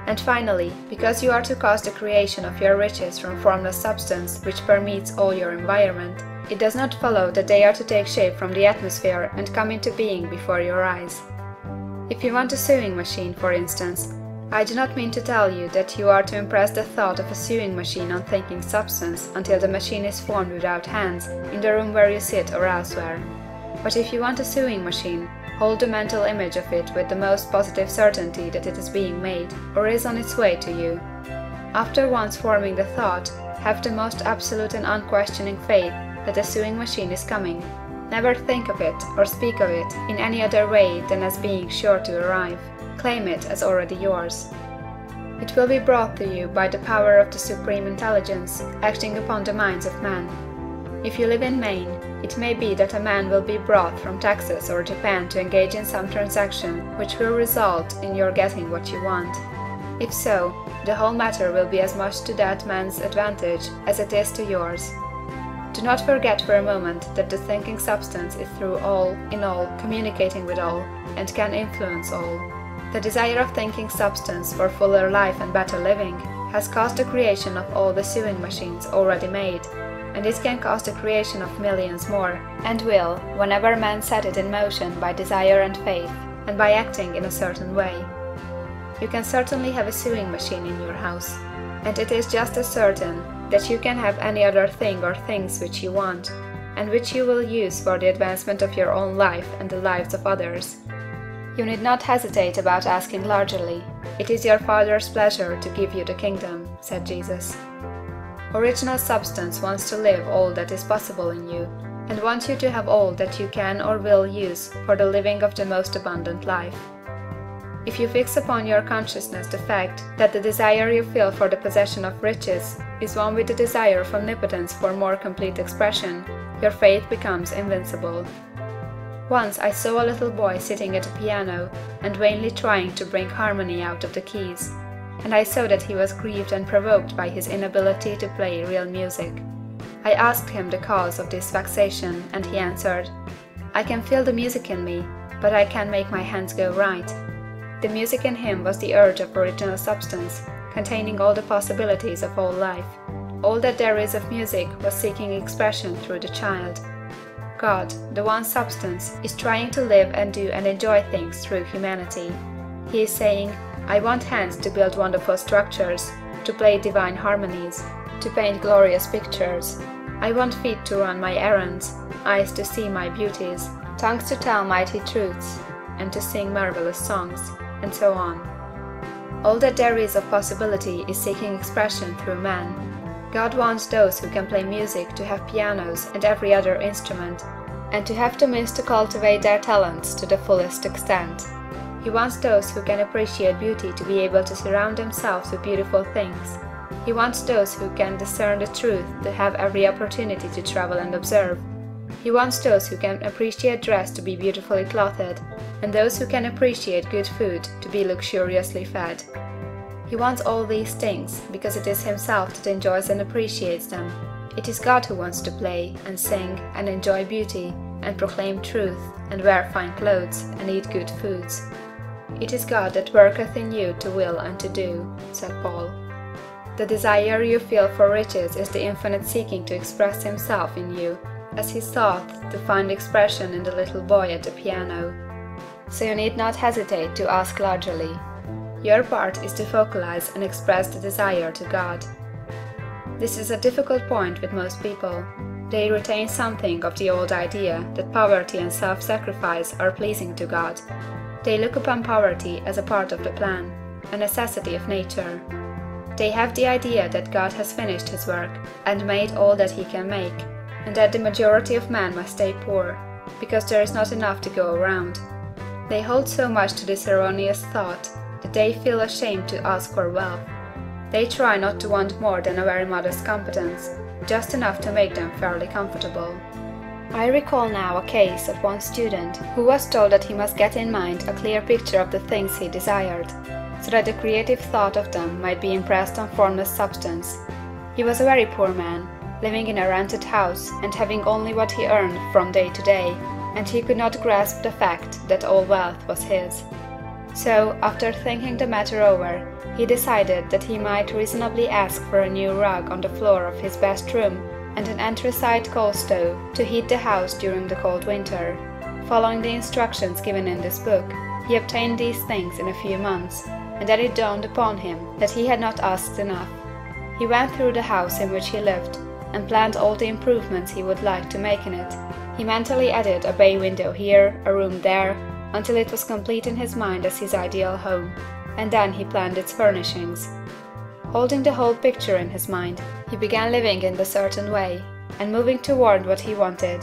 And finally, because you are to cause the creation of your riches from formless substance which permeates all your environment, it does not follow that they are to take shape from the atmosphere and come into being before your eyes. If you want a sewing machine, for instance, I do not mean to tell you that you are to impress the thought of a sewing machine on thinking substance until the machine is formed without hands in the room where you sit or elsewhere. But if you want a sewing machine, hold the mental image of it with the most positive certainty that it is being made, or is on its way to you. After once forming the thought, have the most absolute and unquestioning faith that the sewing machine is coming. Never think of it or speak of it in any other way than as being sure to arrive. Claim it as already yours. It will be brought to you by the power of the Supreme Intelligence acting upon the minds of men. If you live in Maine, it may be that a man will be brought from Texas or Japan to engage in some transaction which will result in your getting what you want. If so, the whole matter will be as much to that man's advantage as it is to yours. Do not forget for a moment that the thinking substance is through all, in all, communicating with all, and can influence all. The desire of thinking substance for fuller life and better living has caused the creation of all the sewing machines already made, and it can cause the creation of millions more, and will, whenever man set it in motion by desire and faith, and by acting in a certain way. You can certainly have a sewing machine in your house, and it is just as certain that you can have any other thing or things which you want, and which you will use for the advancement of your own life and the lives of others. You need not hesitate about asking largely. It is your Father's pleasure to give you the kingdom, said Jesus. Original substance wants to live all that is possible in you, and wants you to have all that you can or will use for the living of the most abundant life. If you fix upon your consciousness the fact that the desire you feel for the possession of riches is one with the desire of omnipotence for more complete expression, your faith becomes invincible. Once I saw a little boy sitting at a piano and vainly trying to bring harmony out of the keys, and I saw that he was grieved and provoked by his inability to play real music. I asked him the cause of this vexation, and he answered, "I can feel the music in me, but I can't make my hands go right." The music in him was the urge of original substance, containing all the possibilities of all life. All that there is of music was seeking expression through the child. God, the one substance, is trying to live and do and enjoy things through humanity. He is saying, I want hands to build wonderful structures, to play divine harmonies, to paint glorious pictures. I want feet to run my errands, eyes to see my beauties, tongues to tell mighty truths, and to sing marvelous songs, and so on. All that there is of possibility is seeking expression through man. God wants those who can play music to have pianos and every other instrument, and to have the means to cultivate their talents to the fullest extent. He wants those who can appreciate beauty to be able to surround themselves with beautiful things. He wants those who can discern the truth to have every opportunity to travel and observe. He wants those who can appreciate dress to be beautifully clothed, and those who can appreciate good food to be luxuriously fed. He wants all these things because it is himself that enjoys and appreciates them. It is God who wants to play and sing and enjoy beauty and proclaim truth and wear fine clothes and eat good foods. It is God that worketh in you to will and to do, said Paul. The desire you feel for riches is the infinite seeking to express himself in you, as he sought to find expression in the little boy at the piano. So you need not hesitate to ask largely. Your part is to focalize and express the desire to God. This is a difficult point with most people. They retain something of the old idea that poverty and self-sacrifice are pleasing to God. They look upon poverty as a part of the plan, a necessity of nature. They have the idea that God has finished his work and made all that he can make, and that the majority of men must stay poor, because there is not enough to go around. They hold so much to this erroneous thought that they feel ashamed to ask for wealth. They try not to want more than a very modest competence, just enough to make them fairly comfortable. I recall now a case of one student who was told that he must get in mind a clear picture of the things he desired, so that the creative thought of them might be impressed on formless substance. He was a very poor man, living in a rented house and having only what he earned from day to day, and he could not grasp the fact that all wealth was his. So, after thinking the matter over, he decided that he might reasonably ask for a new rug on the floor of his best room and an anthracite coal stove to heat the house during the cold winter. Following the instructions given in this book, he obtained these things in a few months, and then it dawned upon him that he had not asked enough. He went through the house in which he lived, and planned all the improvements he would like to make in it. He mentally added a bay window here, a room there, until it was complete in his mind as his ideal home, and then he planned its furnishings. Holding the whole picture in his mind, he began living in the certain way, and moving toward what he wanted,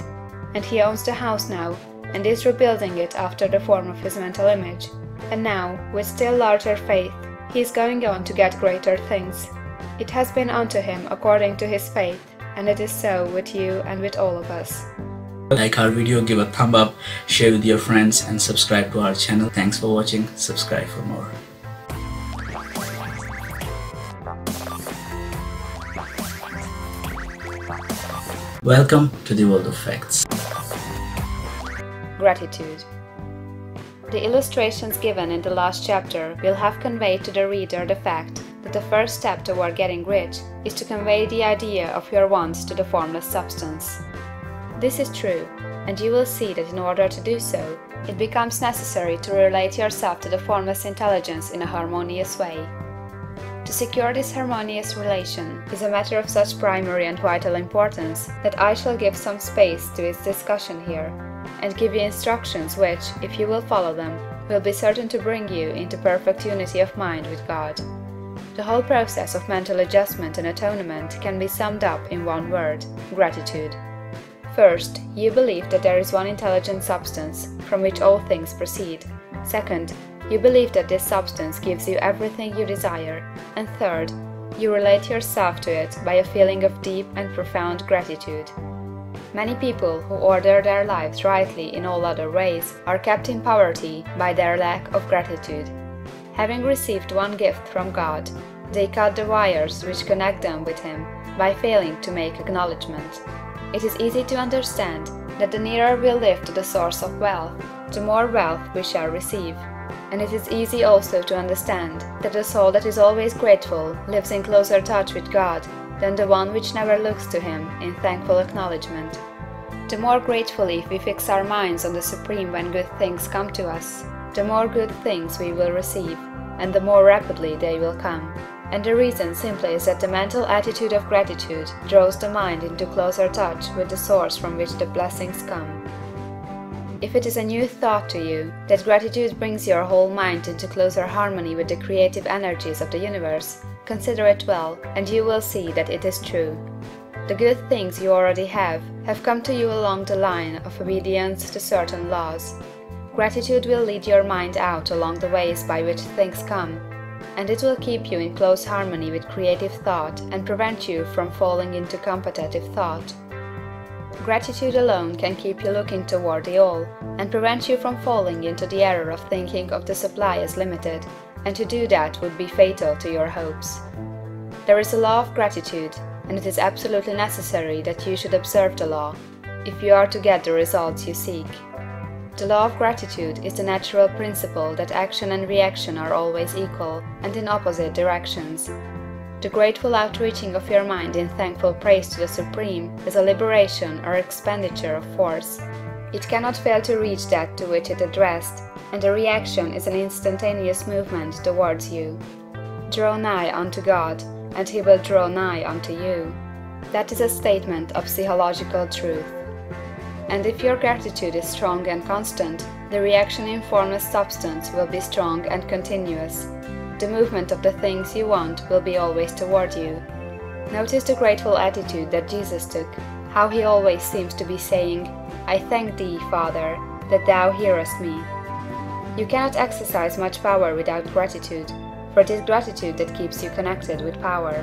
and he owns the house now, and is rebuilding it after the form of his mental image. And now, with still larger faith, he is going on to get greater things. It has been unto him according to his faith, and it is so with you and with all of us. Like our video, give a thumb up, share with your friends and subscribe to our channel. Thanks for watching. Subscribe for more. Welcome to the world of facts. Gratitude. The illustrations given in the last chapter will have conveyed to the reader the fact that the first step toward getting rich is to convey the idea of your wants to the formless substance. This is true, and you will see that in order to do so, it becomes necessary to relate yourself to the formless intelligence in a harmonious way. To secure this harmonious relation is a matter of such primary and vital importance that I shall give some space to its discussion here, and give you instructions which, if you will follow them, will be certain to bring you into perfect unity of mind with God. The whole process of mental adjustment and atonement can be summed up in one word: gratitude. First, you believe that there is one intelligent substance, from which all things proceed. Second, you believe that this substance gives you everything you desire. And third, you relate yourself to it by a feeling of deep and profound gratitude. Many people who order their lives rightly in all other ways are kept in poverty by their lack of gratitude. Having received one gift from God, they cut the wires which connect them with Him by failing to make acknowledgement. It is easy to understand that the nearer we live to the source of wealth, the more wealth we shall receive. And it is easy also to understand that the soul that is always grateful lives in closer touch with God than the one which never looks to Him in thankful acknowledgement. The more gratefully we fix our minds on the Supreme when good things come to us, the more good things we will receive, and the more rapidly they will come. And the reason simply is that the mental attitude of gratitude draws the mind into closer touch with the source from which the blessings come. If it is a new thought to you that gratitude brings your whole mind into closer harmony with the creative energies of the universe, consider it well, and you will see that it is true. The good things you already have come to you along the line of obedience to certain laws. Gratitude will lead your mind out along the ways by which things come, and it will keep you in close harmony with creative thought and prevent you from falling into competitive thought. Gratitude alone can keep you looking toward the all, and prevent you from falling into the error of thinking of the supply as limited, and to do that would be fatal to your hopes. There is a law of gratitude, and it is absolutely necessary that you should observe the law, if you are to get the results you seek. The law of gratitude is the natural principle that action and reaction are always equal and in opposite directions. The grateful outreaching of your mind in thankful praise to the Supreme is a liberation or expenditure of force. It cannot fail to reach that to which it addressed, and the reaction is an instantaneous movement towards you. Draw nigh unto God, and He will draw nigh unto you. That is a statement of psychological truth. And if your gratitude is strong and constant, the reaction in formless substance will be strong and continuous. The movement of the things you want will be always toward you. Notice the grateful attitude that Jesus took, how he always seems to be saying, "I thank thee, Father, that thou hearest me." You cannot exercise much power without gratitude, for it is gratitude that keeps you connected with power.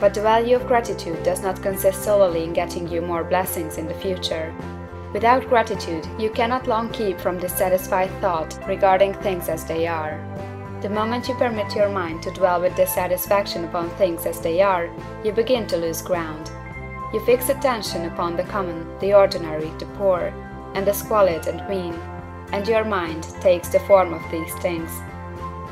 But the value of gratitude does not consist solely in getting you more blessings in the future. Without gratitude, you cannot long keep from dissatisfied thought regarding things as they are. The moment you permit your mind to dwell with dissatisfaction upon things as they are, you begin to lose ground. You fix attention upon the common, the ordinary, the poor, and the squalid and mean, and your mind takes the form of these things.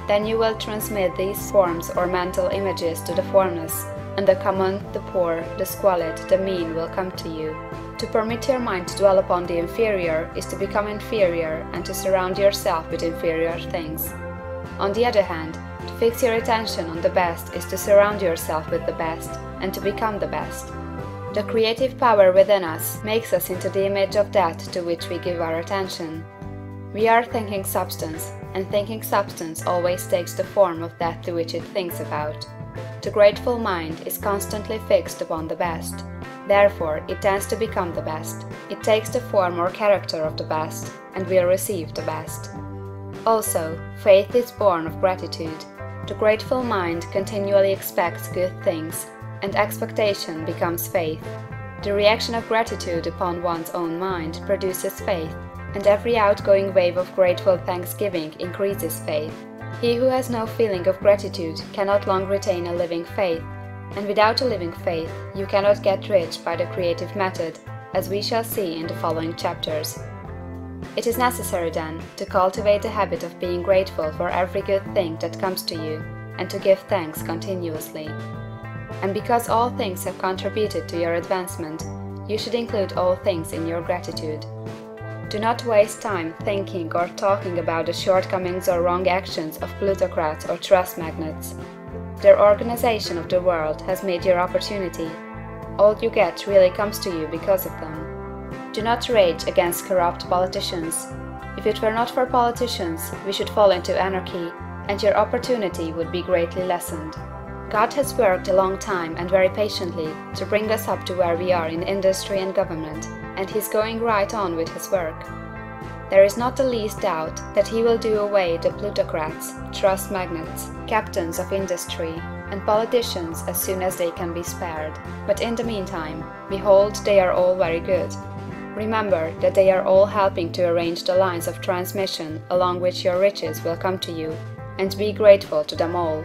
Then you will transmit these forms or mental images to the formless, and the common, the poor, the squalid, the mean will come to you. To permit your mind to dwell upon the inferior is to become inferior and to surround yourself with inferior things. On the other hand, to fix your attention on the best is to surround yourself with the best and to become the best. The creative power within us makes us into the image of that to which we give our attention. We are thinking substance, and thinking substance always takes the form of that to which it thinks about. The grateful mind is constantly fixed upon the best. Therefore, it tends to become the best. It takes the form or character of the best, and will receive the best. Also, faith is born of gratitude. The grateful mind continually expects good things, and expectation becomes faith. The reaction of gratitude upon one's own mind produces faith, and every outgoing wave of grateful thanksgiving increases faith. He who has no feeling of gratitude cannot long retain a living faith, and without a living faith you cannot get rich by the creative method, as we shall see in the following chapters. It is necessary, then, to cultivate the habit of being grateful for every good thing that comes to you, and to give thanks continuously. And because all things have contributed to your advancement, you should include all things in your gratitude. Do not waste time thinking or talking about the shortcomings or wrong actions of plutocrats or trust magnates. Their organization of the world has made your opportunity. All you get really comes to you because of them. Do not rage against corrupt politicians. If it were not for politicians, we should fall into anarchy, and your opportunity would be greatly lessened. God has worked a long time and very patiently to bring us up to where we are in industry and government, and He's going right on with His work. There is not the least doubt that He will do away the plutocrats, trust magnates, captains of industry, and politicians as soon as they can be spared. But in the meantime, behold, they are all very good. Remember that they are all helping to arrange the lines of transmission along which your riches will come to you, and be grateful to them all.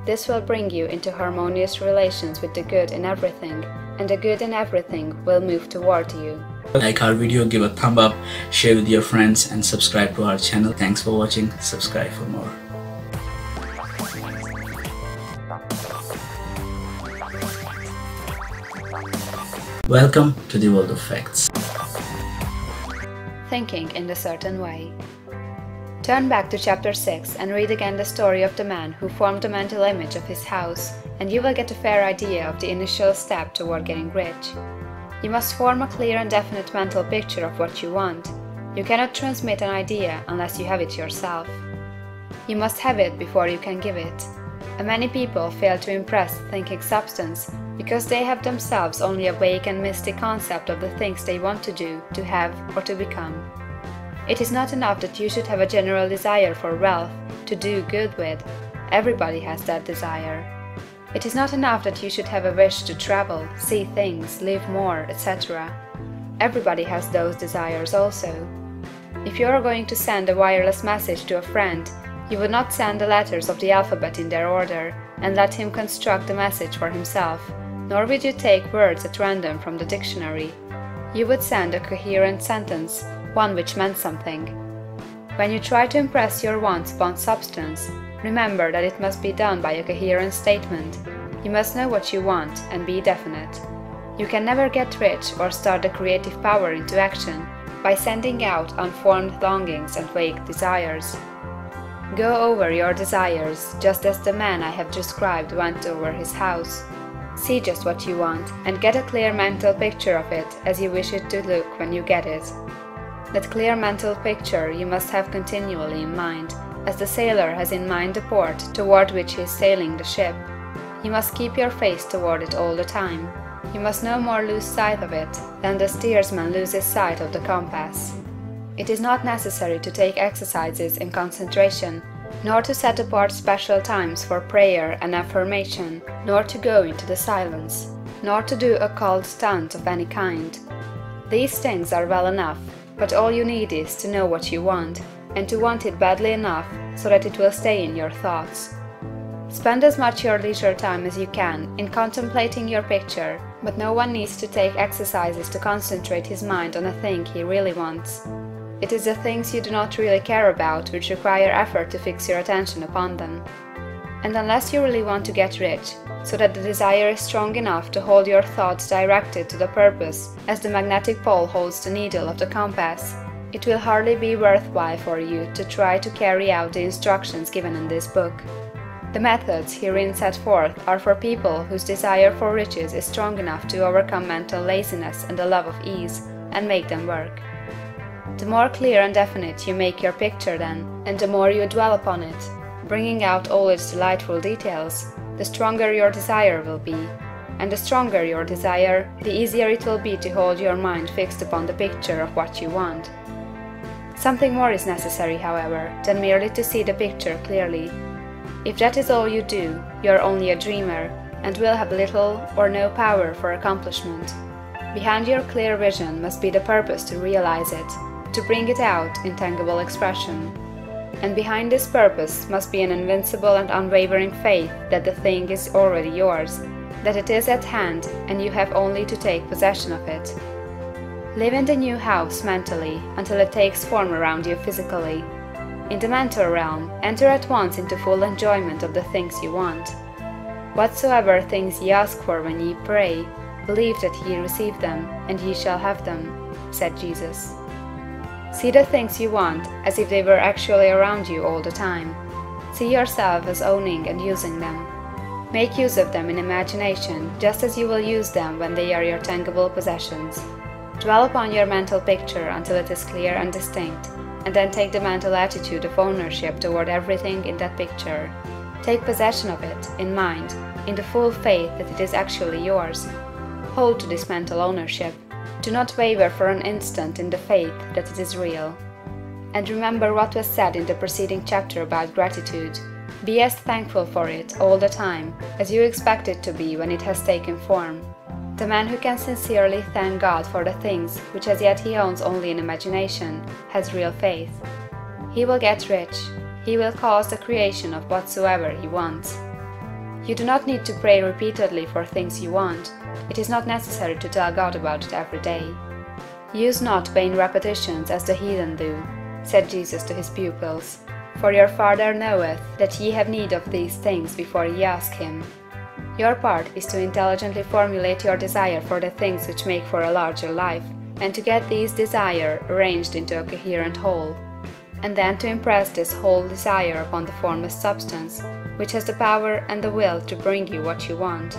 This will bring you into harmonious relations with the good in everything, and the good in everything will move toward you. Like our video, give a thumb up, share with your friends, and subscribe to our channel. Thanks for watching. Subscribe for more. Welcome to the world of facts. Thinking in a certain way. Turn back to chapter 6 and read again the story of the man who formed the mental image of his house, and you will get a fair idea of the initial step toward getting rich. You must form a clear and definite mental picture of what you want. You cannot transmit an idea unless you have it yourself. You must have it before you can give it. And many people fail to impress thinking substance because they have themselves only a vague and misty concept of the things they want to do, to have, or to become. It is not enough that you should have a general desire for wealth, to do good with. Everybody has that desire. It is not enough that you should have a wish to travel, see things, live more, etc. Everybody has those desires also. If you are going to send a wireless message to a friend, you would not send the letters of the alphabet in their order and let him construct the message for himself, nor would you take words at random from the dictionary. You would send a coherent sentence, one which meant something. When you try to impress your wants upon substance, remember that it must be done by a coherent statement. You must know what you want and be definite. You can never get rich or start the creative power into action by sending out unformed longings and vague desires. Go over your desires just as the man I have described went over his house. See just what you want, and get a clear mental picture of it as you wish it to look when you get it. That clear mental picture you must have continually in mind, as the sailor has in mind the port toward which he is sailing the ship. You must keep your face toward it all the time. You must no more lose sight of it than the steersman loses sight of the compass. It is not necessary to take exercises in concentration, nor to set apart special times for prayer and affirmation, nor to go into the silence, nor to do occult stunt of any kind. These things are well enough, but all you need is to know what you want, and to want it badly enough so that it will stay in your thoughts. Spend as much your leisure time as you can in contemplating your picture, but no one needs to take exercises to concentrate his mind on a thing he really wants. It is the things you do not really care about which require effort to fix your attention upon them. And unless you really want to get rich, so that the desire is strong enough to hold your thoughts directed to the purpose as the magnetic pole holds the needle of the compass, it will hardly be worthwhile for you to try to carry out the instructions given in this book. The methods herein set forth are for people whose desire for riches is strong enough to overcome mental laziness and the love of ease, and make them work. The more clear and definite you make your picture then, and the more you dwell upon it, bringing out all its delightful details, the stronger your desire will be, and the stronger your desire, the easier it will be to hold your mind fixed upon the picture of what you want. Something more is necessary, however, than merely to see the picture clearly. If that is all you do, you are only a dreamer, and will have little or no power for accomplishment. Behind your clear vision must be the purpose to realize it, to bring it out in tangible expression. And behind this purpose must be an invincible and unwavering faith that the thing is already yours, that it is at hand and you have only to take possession of it. Live in the new house mentally until it takes form around you physically. In the mental realm, enter at once into full enjoyment of the things you want. Whatsoever things ye ask for when ye pray, believe that ye receive them, and ye shall have them, said Jesus. See the things you want as if they were actually around you all the time. See yourself as owning and using them. Make use of them in imagination just as you will use them when they are your tangible possessions. Dwell upon your mental picture until it is clear and distinct, and then take the mental attitude of ownership toward everything in that picture. Take possession of it, in mind, in the full faith that it is actually yours. Hold to this mental ownership. Do not waver for an instant in the faith that it is real. And remember what was said in the preceding chapter about gratitude. Be as thankful for it all the time as you expect it to be when it has taken form. The man who can sincerely thank God for the things which as yet he owns only in imagination has real faith. He will get rich. He will cause the creation of whatsoever he wants. You do not need to pray repeatedly for things you want. It is not necessary to tell God about it every day. Use not vain repetitions as the heathen do, said Jesus to his pupils, for your Father knoweth that ye have need of these things before ye ask him. Your part is to intelligently formulate your desire for the things which make for a larger life, and to get these desire arranged into a coherent whole, and then to impress this whole desire upon the formless substance, which has the power and the will to bring you what you want.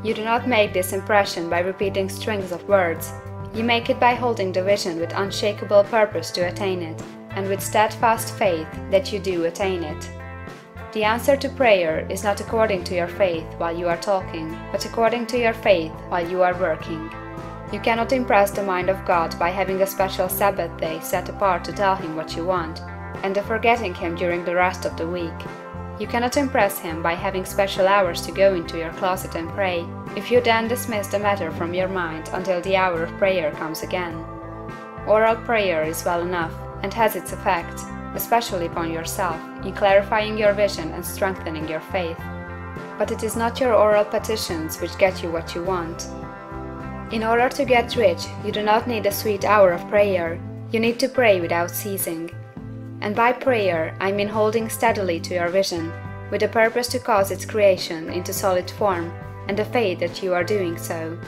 You do not make this impression by repeating strings of words. You make it by holding the vision with unshakable purpose to attain it, and with steadfast faith that you do attain it. The answer to prayer is not according to your faith while you are talking, but according to your faith while you are working. You cannot impress the mind of God by having a special Sabbath day set apart to tell him what you want, and forgetting him during the rest of the week. You cannot impress him by having special hours to go into your closet and pray, if you then dismiss the matter from your mind until the hour of prayer comes again. Oral prayer is well enough, and has its effect, especially upon yourself, in clarifying your vision and strengthening your faith. But it is not your oral petitions which get you what you want. In order to get rich, you do not need a sweet hour of prayer. You need to pray without ceasing. And by prayer, I mean holding steadily to your vision, with the purpose to cause its creation into solid form, and the faith that you are doing so.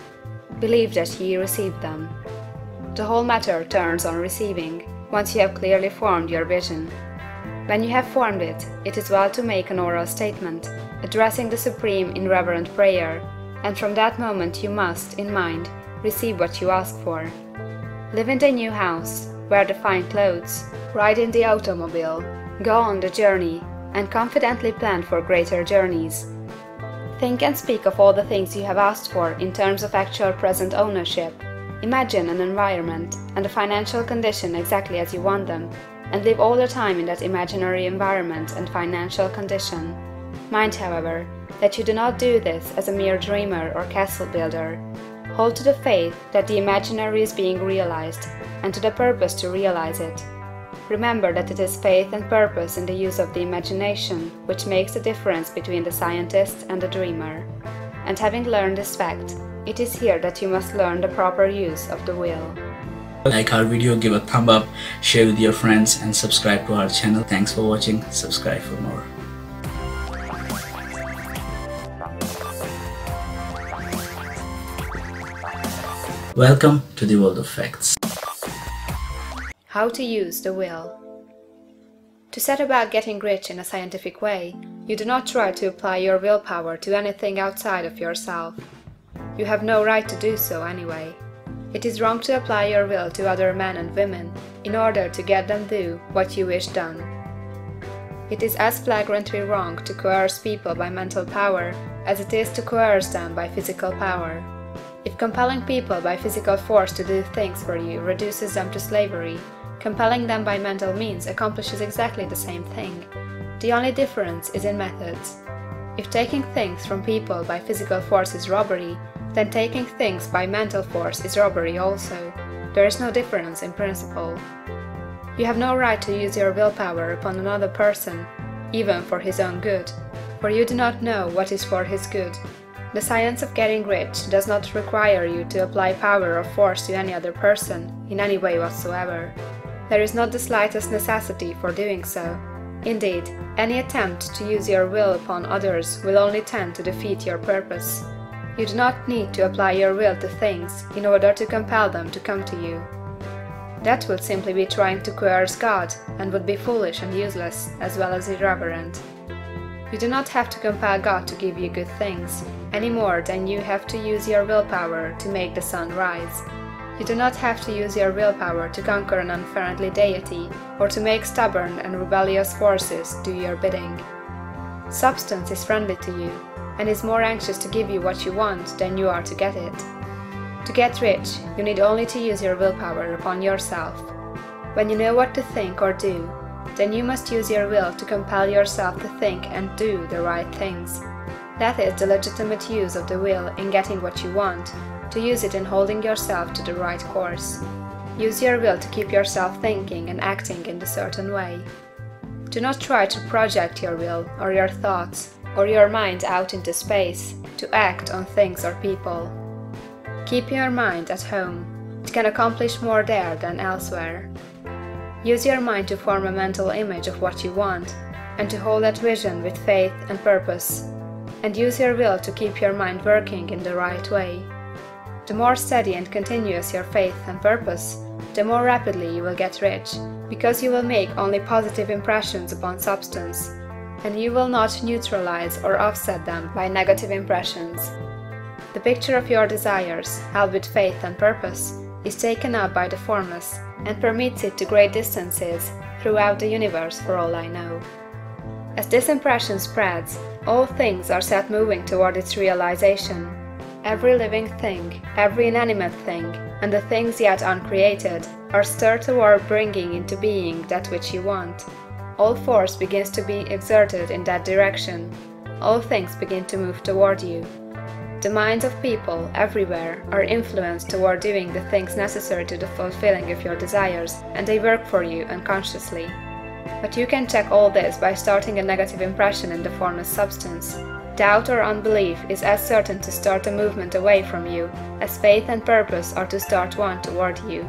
Believe that ye receive them. The whole matter turns on receiving, once you have clearly formed your vision. When you have formed it, it is well to make an oral statement, addressing the Supreme in reverent prayer, and from that moment you must, in mind, receive what you ask for. Live in the new house, wear the fine clothes, ride in the automobile, go on the journey, and confidently plan for greater journeys. Think and speak of all the things you have asked for in terms of actual present ownership. Imagine an environment and a financial condition exactly as you want them, and live all the time in that imaginary environment and financial condition. Mind, however, that you do not do this as a mere dreamer or castle builder. Hold to the faith that the imaginary is being realized, and to the purpose to realize it. Remember that it is faith and purpose in the use of the imagination which makes the difference between the scientist and the dreamer. And having learned this fact, it is here that you must learn the proper use of the will. Like our video, give a thumb up, share with your friends, and subscribe to our channel. Thanks for watching. Subscribe for more. Welcome to the world of facts. How to use the will. To set about getting rich in a scientific way, you do not try to apply your willpower to anything outside of yourself. You have no right to do so anyway. It is wrong to apply your will to other men and women in order to get them do what you wish done. It is as flagrantly wrong to coerce people by mental power as it is to coerce them by physical power. If compelling people by physical force to do things for you reduces them to slavery, compelling them by mental means accomplishes exactly the same thing. The only difference is in methods. If taking things from people by physical force is robbery, then taking things by mental force is robbery also. There is no difference in principle. You have no right to use your willpower upon another person, even for his own good, for you do not know what is for his good. The science of getting rich does not require you to apply power or force to any other person, in any way whatsoever. There is not the slightest necessity for doing so. Indeed, any attempt to use your will upon others will only tend to defeat your purpose. You do not need to apply your will to things in order to compel them to come to you. That would simply be trying to coerce God, and would be foolish and useless, as well as irreverent. You do not have to compel God to give you good things, any more than you have to use your willpower to make the sun rise. You do not have to use your willpower to conquer an unfriendly deity, or to make stubborn and rebellious forces do your bidding. Substance is friendly to you, and is more anxious to give you what you want than you are to get it. To get rich, you need only to use your willpower upon yourself. When you know what to think or do, then you must use your will to compel yourself to think and do the right things. That is the legitimate use of the will in getting what you want, to use it in holding yourself to the right course. Use your will to keep yourself thinking and acting in a certain way. Do not try to project your will, or your thoughts, or your mind out into space, to act on things or people. Keep your mind at home. It can accomplish more there than elsewhere. Use your mind to form a mental image of what you want, and to hold that vision with faith and purpose. And use your will to keep your mind working in the right way. The more steady and continuous your faith and purpose, the more rapidly you will get rich, because you will make only positive impressions upon substance, and you will not neutralize or offset them by negative impressions. The picture of your desires, held with faith and purpose, is taken up by the formless, and permits it to great distances throughout the universe for all I know. As this impression spreads, all things are set moving toward its realization. Every living thing, every inanimate thing, and the things yet uncreated, are stirred toward bringing into being that which you want. All force begins to be exerted in that direction. All things begin to move toward you. The minds of people, everywhere, are influenced toward doing the things necessary to the fulfilling of your desires, and they work for you unconsciously. But you can check all this by starting a negative impression in the formless substance. Doubt or unbelief is as certain to start a movement away from you, as faith and purpose are to start one toward you.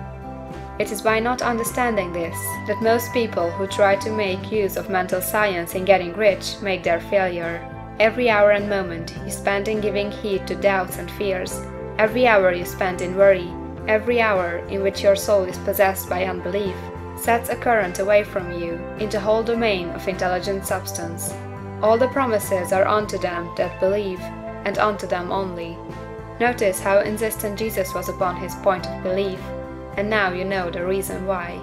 It is by not understanding this that most people who try to make use of mental science in getting rich make their failure. Every hour and moment you spend in giving heed to doubts and fears, every hour you spend in worry, every hour in which your soul is possessed by unbelief, sets a current away from you in the whole domain of intelligent substance. All the promises are unto them that believe, and onto them only. Notice how insistent Jesus was upon his point of belief, and now you know the reason why.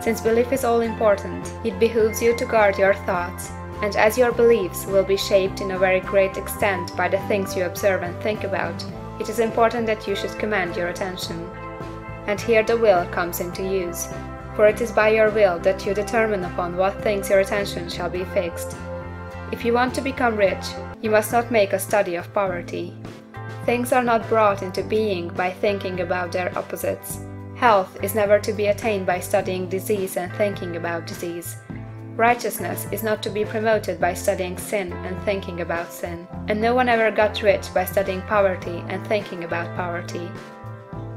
Since belief is all important, it behooves you to guard your thoughts, and as your beliefs will be shaped in a very great extent by the things you observe and think about, it is important that you should command your attention. And here the will comes into use, for it is by your will that you determine upon what things your attention shall be fixed. If you want to become rich, you must not make a study of poverty. Things are not brought into being by thinking about their opposites. Health is never to be attained by studying disease and thinking about disease. Righteousness is not to be promoted by studying sin and thinking about sin. And no one ever got rich by studying poverty and thinking about poverty.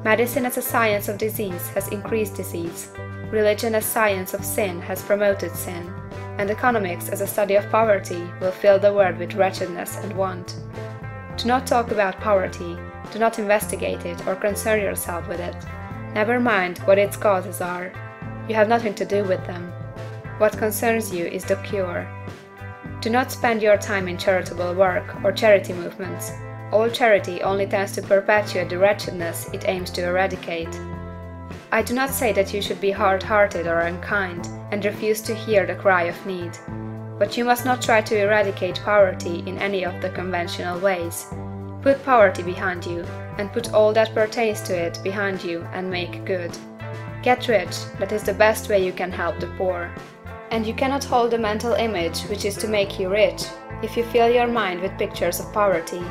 Medicine as a science of disease has increased disease. Religion as science of sin has promoted sin. And economics as a study of poverty will fill the world with wretchedness and want. Do not talk about poverty, do not investigate it or concern yourself with it. Never mind what its causes are. You have nothing to do with them. What concerns you is the cure. Do not spend your time in charitable work or charity movements. All charity only tends to perpetuate the wretchedness it aims to eradicate. I do not say that you should be hard-hearted or unkind and refuse to hear the cry of need. But you must not try to eradicate poverty in any of the conventional ways. Put poverty behind you, and put all that pertains to it behind you and make good. Get rich, that is the best way you can help the poor. And you cannot hold the mental image which is to make you rich, if you fill your mind with pictures of poverty.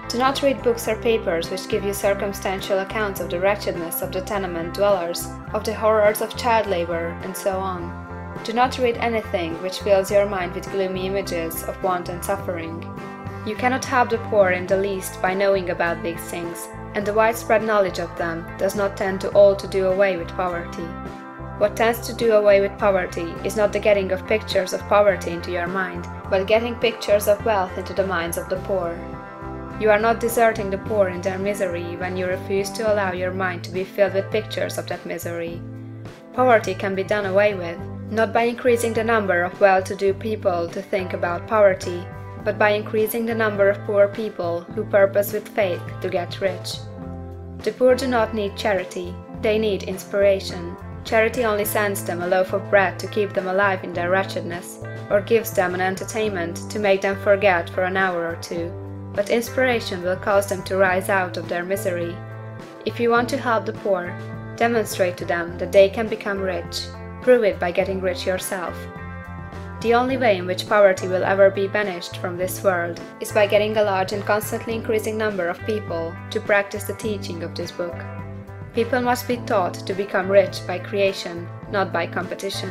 Do not read books or papers which give you circumstantial accounts of the wretchedness of the tenement dwellers, of the horrors of child labor, and so on. Do not read anything which fills your mind with gloomy images of want and suffering. You cannot help the poor in the least by knowing about these things, and the widespread knowledge of them does not tend to all to do away with poverty. What tends to do away with poverty is not the getting of pictures of poverty into your mind, but getting pictures of wealth into the minds of the poor. You are not deserting the poor in their misery when you refuse to allow your mind to be filled with pictures of that misery. Poverty can be done away with, not by increasing the number of well-to-do people to think about poverty, but by increasing the number of poor people who purpose with faith to get rich. The poor do not need charity, they need inspiration. Charity only sends them a loaf of bread to keep them alive in their wretchedness, or gives them an entertainment to make them forget for an hour or two, but inspiration will cause them to rise out of their misery. If you want to help the poor, demonstrate to them that they can become rich. Prove it by getting rich yourself. The only way in which poverty will ever be banished from this world is by getting a large and constantly increasing number of people to practice the teaching of this book. People must be taught to become rich by creation, not by competition.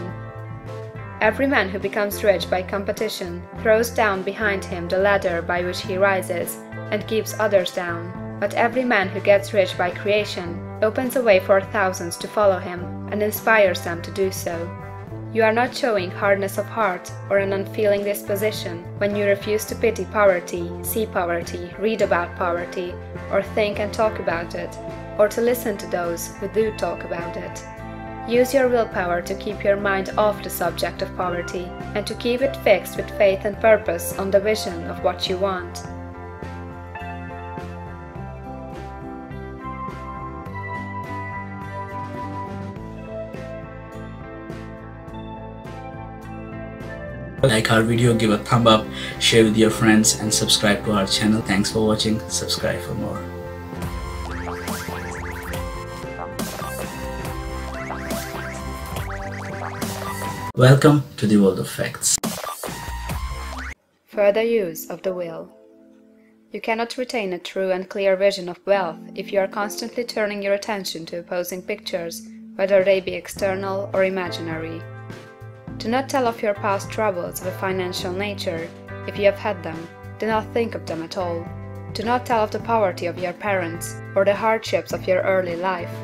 Every man who becomes rich by competition throws down behind him the ladder by which he rises, and keeps others down. But every man who gets rich by creation opens a way for thousands to follow him, and inspires them to do so. You are not showing hardness of heart or an unfeeling disposition when you refuse to pity poverty, see poverty, read about poverty, or think and talk about it, or to listen to those who do talk about it. Use your willpower to keep your mind off the subject of poverty, and to keep it fixed with faith and purpose on the vision of what you want. Like our video, give a thumb up, share with your friends, and subscribe to our channel. Thanks for watching. Subscribe for more. Welcome to the world of facts. Further use of the will. You cannot retain a true and clear vision of wealth if you are constantly turning your attention to opposing pictures, whether they be external or imaginary. Do not tell of your past troubles of a financial nature, if you have had them. Do not think of them at all. Do not tell of the poverty of your parents, or the hardships of your early life.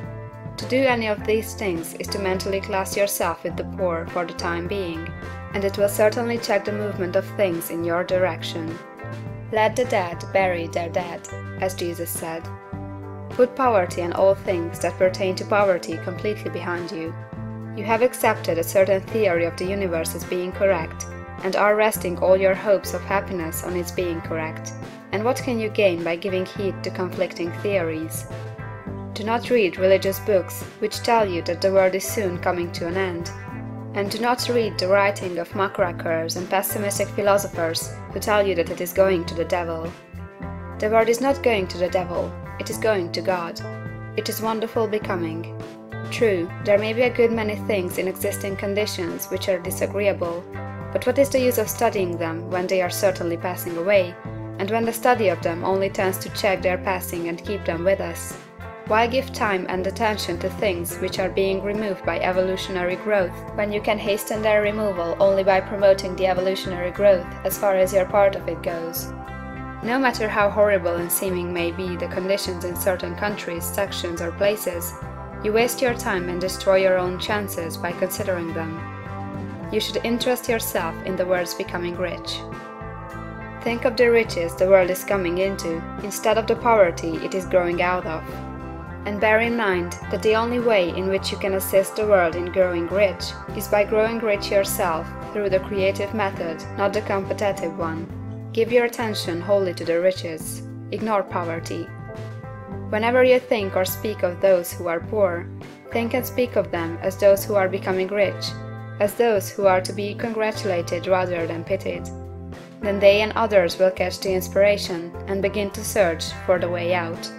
To do any of these things is to mentally class yourself with the poor for the time being, and it will certainly check the movement of things in your direction. Let the dead bury their dead, as Jesus said. Put poverty and all things that pertain to poverty completely behind you. You have accepted a certain theory of the universe as being correct, and are resting all your hopes of happiness on its being correct. And what can you gain by giving heed to conflicting theories? Do not read religious books which tell you that the world is soon coming to an end. And do not read the writing of muckrakers and pessimistic philosophers who tell you that it is going to the devil. The world is not going to the devil, it is going to God. It is wonderful becoming. True, there may be a good many things in existing conditions which are disagreeable, but what is the use of studying them when they are certainly passing away, and when the study of them only tends to check their passing and keep them with us? Why give time and attention to things which are being removed by evolutionary growth, when you can hasten their removal only by promoting the evolutionary growth as far as your part of it goes? No matter how horrible and seeming may be the conditions in certain countries, sections, or places, you waste your time and destroy your own chances by considering them. You should interest yourself in the world's becoming rich. Think of the riches the world is coming into, instead of the poverty it is growing out of. And bear in mind that the only way in which you can assist the world in growing rich is by growing rich yourself through the creative method, not the competitive one. Give your attention wholly to the riches. Ignore poverty. Whenever you think or speak of those who are poor, think and speak of them as those who are becoming rich, as those who are to be congratulated rather than pitied. Then they and others will catch the inspiration and begin to search for the way out.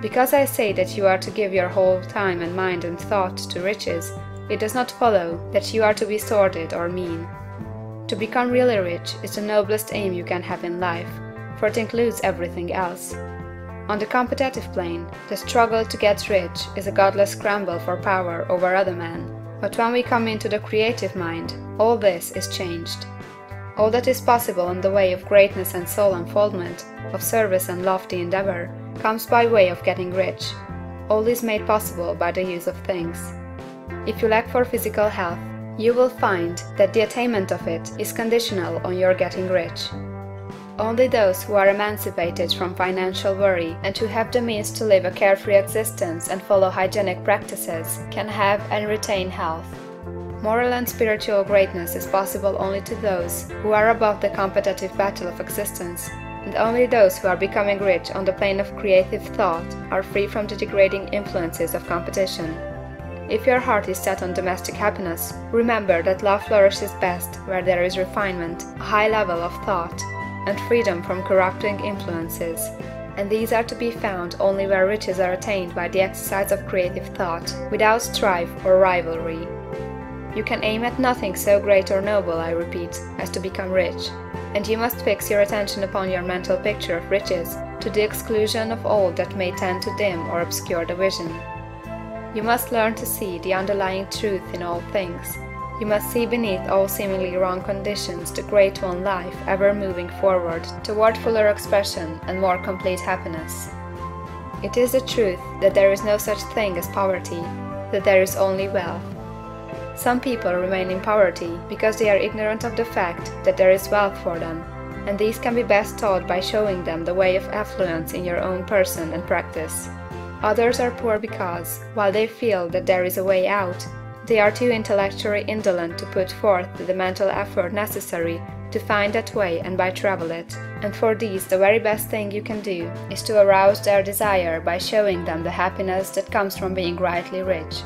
Because I say that you are to give your whole time and mind and thought to riches, it does not follow that you are to be sordid or mean. To become really rich is the noblest aim you can have in life, for it includes everything else. On the competitive plane, the struggle to get rich is a godless scramble for power over other men, but when we come into the creative mind, all this is changed. All that is possible in the way of greatness and soul unfoldment, of service and lofty endeavor, comes by way of getting rich. All is made possible by the use of things. If you lack for physical health, you will find that the attainment of it is conditional on your getting rich. Only those who are emancipated from financial worry and who have the means to live a carefree existence and follow hygienic practices can have and retain health. Moral and spiritual greatness is possible only to those who are above the competitive battle of existence, and only those who are becoming rich on the plane of creative thought are free from the degrading influences of competition. If your heart is set on domestic happiness, remember that love flourishes best where there is refinement, a high level of thought, and freedom from corrupting influences, and these are to be found only where riches are attained by the exercise of creative thought, without strife or rivalry. You can aim at nothing so great or noble, I repeat, as to become rich, and you must fix your attention upon your mental picture of riches, to the exclusion of all that may tend to dim or obscure the vision. You must learn to see the underlying truth in all things. You must see beneath all seemingly wrong conditions the great one life ever moving forward toward fuller expression and more complete happiness. It is the truth that there is no such thing as poverty, that there is only wealth. Some people remain in poverty because they are ignorant of the fact that there is wealth for them, and these can be best taught by showing them the way of affluence in your own person and practice. Others are poor because, while they feel that there is a way out, they are too intellectually indolent to put forth the mental effort necessary to find that way and by travel it, and for these the very best thing you can do is to arouse their desire by showing them the happiness that comes from being rightly rich.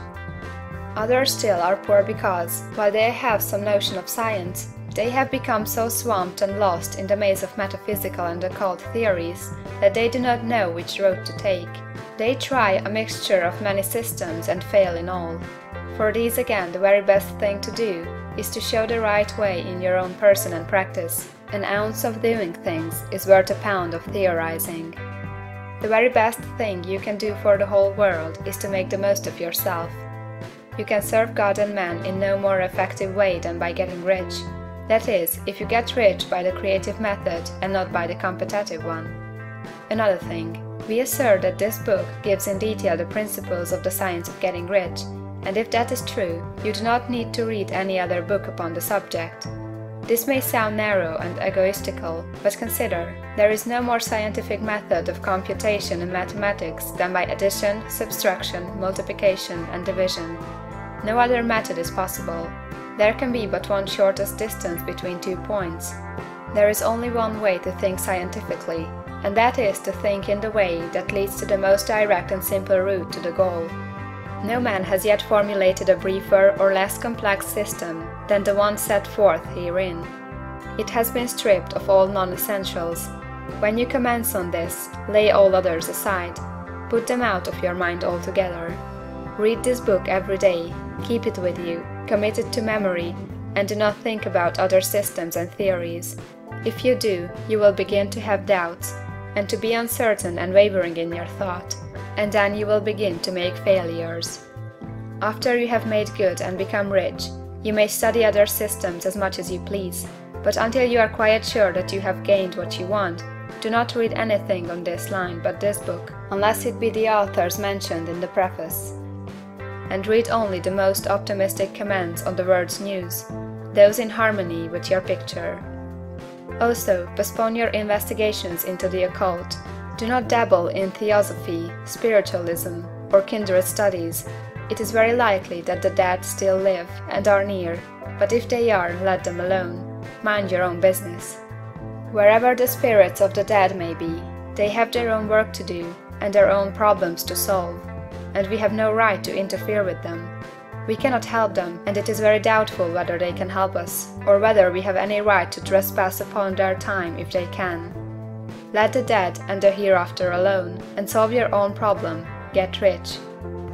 Others still are poor because, while they have some notion of science, they have become so swamped and lost in the maze of metaphysical and occult theories that they do not know which road to take. They try a mixture of many systems and fail in all. For these again the very best thing to do is to show the right way in your own person and practice. An ounce of doing things is worth a pound of theorizing. The very best thing you can do for the whole world is to make the most of yourself. You can serve God and man in no more effective way than by getting rich. That is, if you get rich by the creative method and not by the competitive one. Another thing, we assert that this book gives in detail the principles of the science of getting rich, and if that is true, you do not need to read any other book upon the subject. This may sound narrow and egoistical, but consider, there is no more scientific method of computation in mathematics than by addition, subtraction, multiplication, and division. No other method is possible. There can be but one shortest distance between 2 points. There is only one way to think scientifically, and that is to think in the way that leads to the most direct and simple route to the goal. No man has yet formulated a briefer or less complex system than the one set forth herein. It has been stripped of all non-essentials. When you commence on this, lay all others aside. Put them out of your mind altogether. Read this book every day, keep it with you, commit it to memory, and do not think about other systems and theories. If you do, you will begin to have doubts, and to be uncertain and wavering in your thought, and then you will begin to make failures. After you have made good and become rich, you may study other systems as much as you please, but until you are quite sure that you have gained what you want, do not read anything on this line but this book, unless it be the authors mentioned in the preface. And read only the most optimistic comments on the world's news, those in harmony with your picture. Also, postpone your investigations into the occult. Do not dabble in theosophy, spiritualism, or kindred studies. It is very likely that the dead still live and are near, but if they are, let them alone. Mind your own business. Wherever the spirits of the dead may be, they have their own work to do and their own problems to solve, and we have no right to interfere with them. We cannot help them, and it is very doubtful whether they can help us, or whether we have any right to trespass upon their time if they can. Let the dead and the hereafter alone, and solve your own problem, get rich.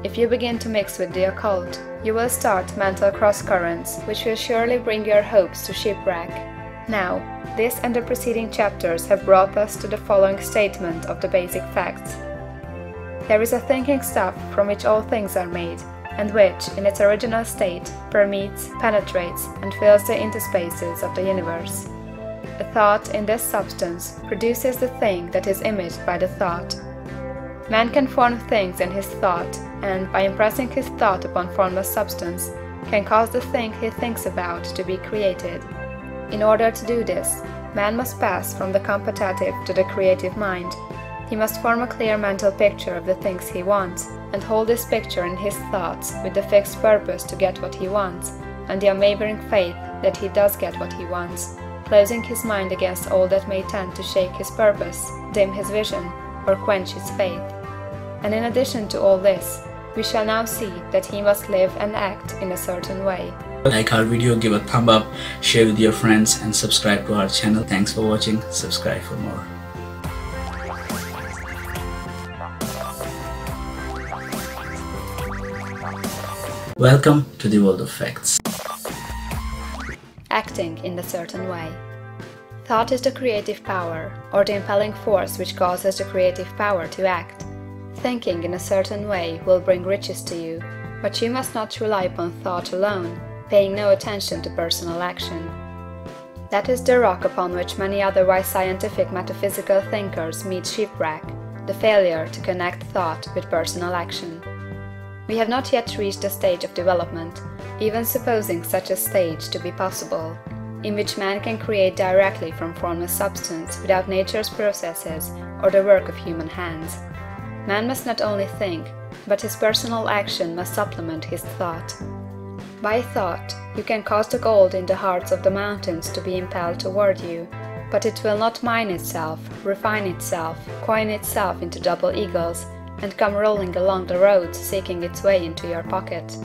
If you begin to mix with the occult, you will start mental cross-currents which will surely bring your hopes to shipwreck. Now, this and the preceding chapters have brought us to the following statement of the basic facts. There is a thinking stuff from which all things are made, and which, in its original state, permeates, penetrates, and fills the interspaces of the universe. A thought in this substance produces the thing that is imaged by the thought. Man can form things in his thought, and, by impressing his thought upon formless substance, can cause the thing he thinks about to be created. In order to do this, man must pass from the contemplative to the creative mind. He must form a clear mental picture of the things he wants, and hold this picture in his thoughts with the fixed purpose to get what he wants, and the unwavering faith that he does get what he wants, closing his mind against all that may tend to shake his purpose, dim his vision, or quench his faith. And in addition to all this, we shall now see that he must live and act in a certain way. Like our video, give a thumb up, share with your friends, and subscribe to our channel. Thanks for watching. Subscribe for more. Welcome to the world of facts. Acting in a certain way. Thought is the creative power, or the impelling force which causes the creative power to act. Thinking in a certain way will bring riches to you, but you must not rely upon thought alone, paying no attention to personal action. That is the rock upon which many otherwise scientific metaphysical thinkers meet shipwreck, the failure to connect thought with personal action. We have not yet reached the stage of development, even supposing such a stage to be possible, in which man can create directly from formless substance without nature's processes or the work of human hands. Man must not only think, but his personal action must supplement his thought. By thought, you can cause the gold in the hearts of the mountains to be impelled toward you, but it will not mine itself, refine itself, coin itself into double eagles, and come rolling along the roads seeking its way into your pocket.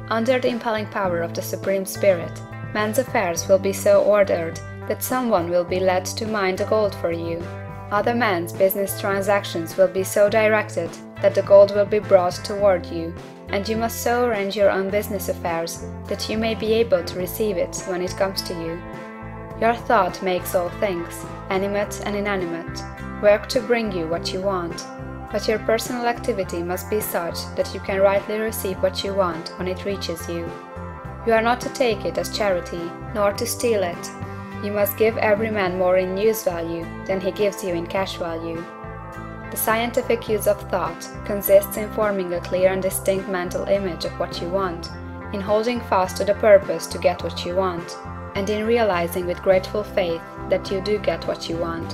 Under the impelling power of the Supreme Spirit, man's affairs will be so ordered that someone will be led to mine the gold for you. Other men's business transactions will be so directed that the gold will be brought toward you, and you must so arrange your own business affairs that you may be able to receive it when it comes to you. Your thought makes all things, animate and inanimate, work to bring you what you want. But your personal activity must be such that you can rightly receive what you want when it reaches you. You are not to take it as charity, nor to steal it. You must give every man more in use value than he gives you in cash value. The scientific use of thought consists in forming a clear and distinct mental image of what you want, in holding fast to the purpose to get what you want, and in realizing with grateful faith that you do get what you want.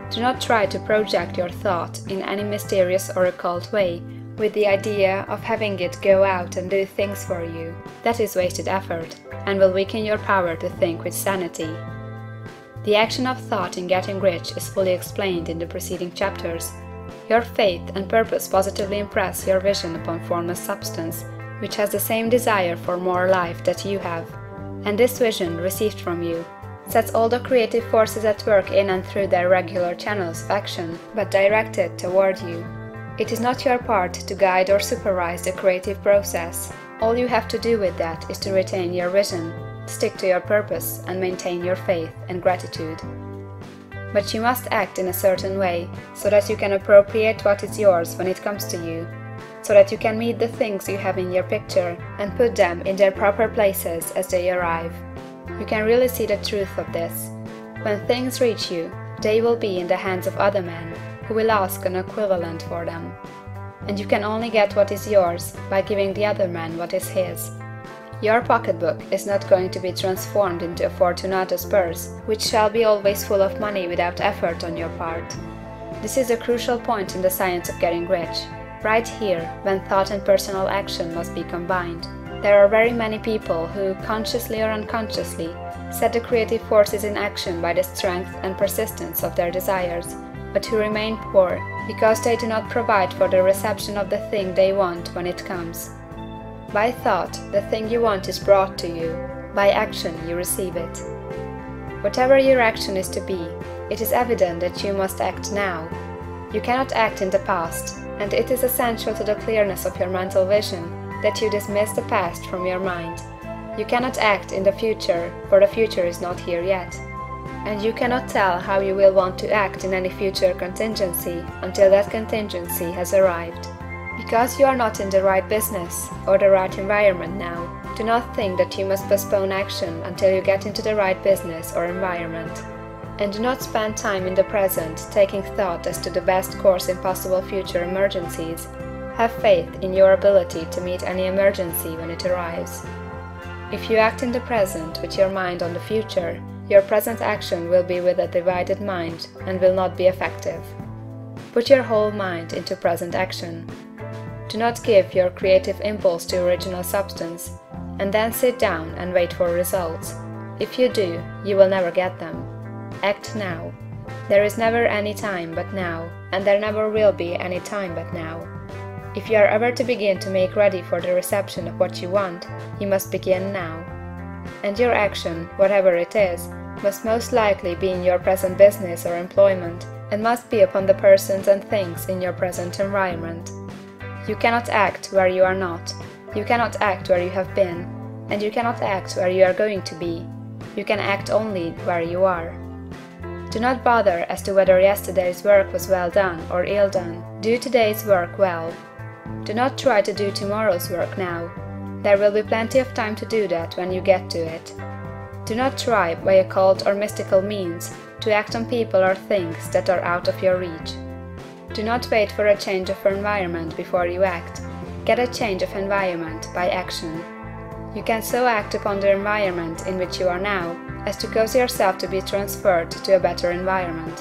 Do not try to project your thought in any mysterious or occult way, with the idea of having it go out and do things for you. That is wasted effort, and will weaken your power to think with sanity. The action of thought in getting rich is fully explained in the preceding chapters. Your faith and purpose positively impress your vision upon formless substance, which has the same desire for more life that you have, and this vision, received from you, sets all the creative forces at work in and through their regular channels of action, but directed toward you. It is not your part to guide or supervise the creative process. All you have to do with that is to retain your vision, stick to your purpose, and maintain your faith and gratitude. But you must act in a certain way, so that you can appropriate what is yours when it comes to you, so that you can meet the things you have in your picture and put them in their proper places as they arrive. You can really see the truth of this. When things reach you, they will be in the hands of other men, who will ask an equivalent for them. And you can only get what is yours by giving the other man what is his. Your pocketbook is not going to be transformed into a Fortunatus purse, which shall be always full of money without effort on your part. This is a crucial point in the science of getting rich. Right here, when thought and personal action must be combined. There are very many people who, consciously or unconsciously, set the creative forces in action by the strength and persistence of their desires, but who remain poor because they do not provide for the reception of the thing they want when it comes. By thought, the thing you want is brought to you. By action, you receive it. Whatever your action is to be, it is evident that you must act now. You cannot act in the past, and it is essential to the clearness of your mental vision that you dismiss the past from your mind. You cannot act in the future, for the future is not here yet. And you cannot tell how you will want to act in any future contingency until that contingency has arrived. Because you are not in the right business or the right environment now, do not think that you must postpone action until you get into the right business or environment. And do not spend time in the present taking thought as to the best course in possible future emergencies. Have faith in your ability to meet any emergency when it arrives. If you act in the present with your mind on the future, your present action will be with a divided mind and will not be effective. Put your whole mind into present action. Do not give your creative impulse to original substance, and then sit down and wait for results. If you do, you will never get them. Act now. There is never any time but now, and there never will be any time but now. If you are ever to begin to make ready for the reception of what you want, you must begin now. And your action, whatever it is, must most likely be in your present business or employment, and must be upon the persons and things in your present environment. You cannot act where you are not. You cannot act where you have been, and you cannot act where you are going to be. You can act only where you are. Do not bother as to whether yesterday's work was well done or ill done. Do today's work well. Do not try to do tomorrow's work now. There will be plenty of time to do that when you get to it. Do not try, by occult or mystical means, to act on people or things that are out of your reach. Do not wait for a change of environment before you act. Get a change of environment by action. You can so act upon the environment in which you are now as to cause yourself to be transferred to a better environment.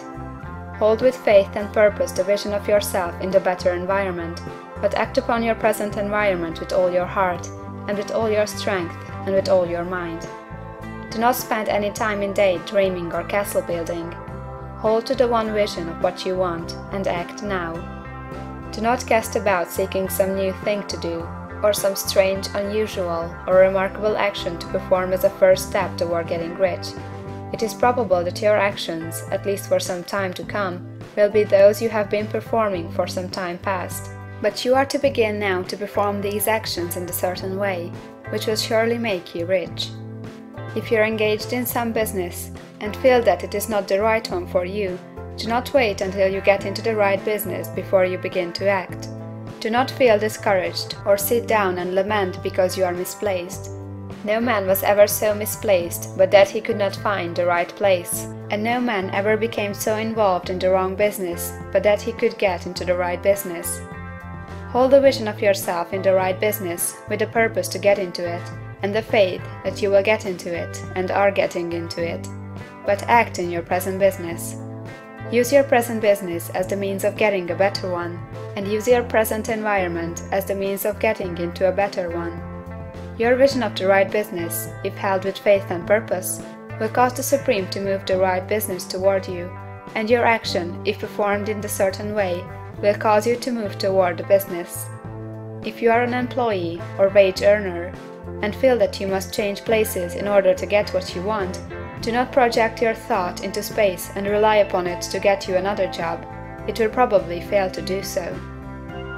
Hold with faith and purpose the vision of yourself in the better environment, but act upon your present environment with all your heart, and with all your strength, and with all your mind. Do not spend any time in daydreaming or castle building. Hold to the one vision of what you want, and act now. Do not cast about seeking some new thing to do, or some strange, unusual, or remarkable action to perform as a first step toward getting rich. It is probable that your actions, at least for some time to come, will be those you have been performing for some time past. But you are to begin now to perform these actions in a certain way, which will surely make you rich. If you are engaged in some business, and feel that it is not the right one for you, do not wait until you get into the right business before you begin to act. Do not feel discouraged, or sit down and lament because you are misplaced. No man was ever so misplaced but that he could not find the right place, and no man ever became so involved in the wrong business but that he could get into the right business. Hold the vision of yourself in the right business with the purpose to get into it, and the faith that you will get into it and are getting into it. But act in your present business. Use your present business as the means of getting a better one, and use your present environment as the means of getting into a better one. Your vision of the right business, if held with faith and purpose, will cause the Supreme to move the right business toward you, and your action, if performed in the certain way, will cause you to move toward the business. If you are an employee or wage earner, and feel that you must change places in order to get what you want, do not project your thought into space and rely upon it to get you another job. It will probably fail to do so.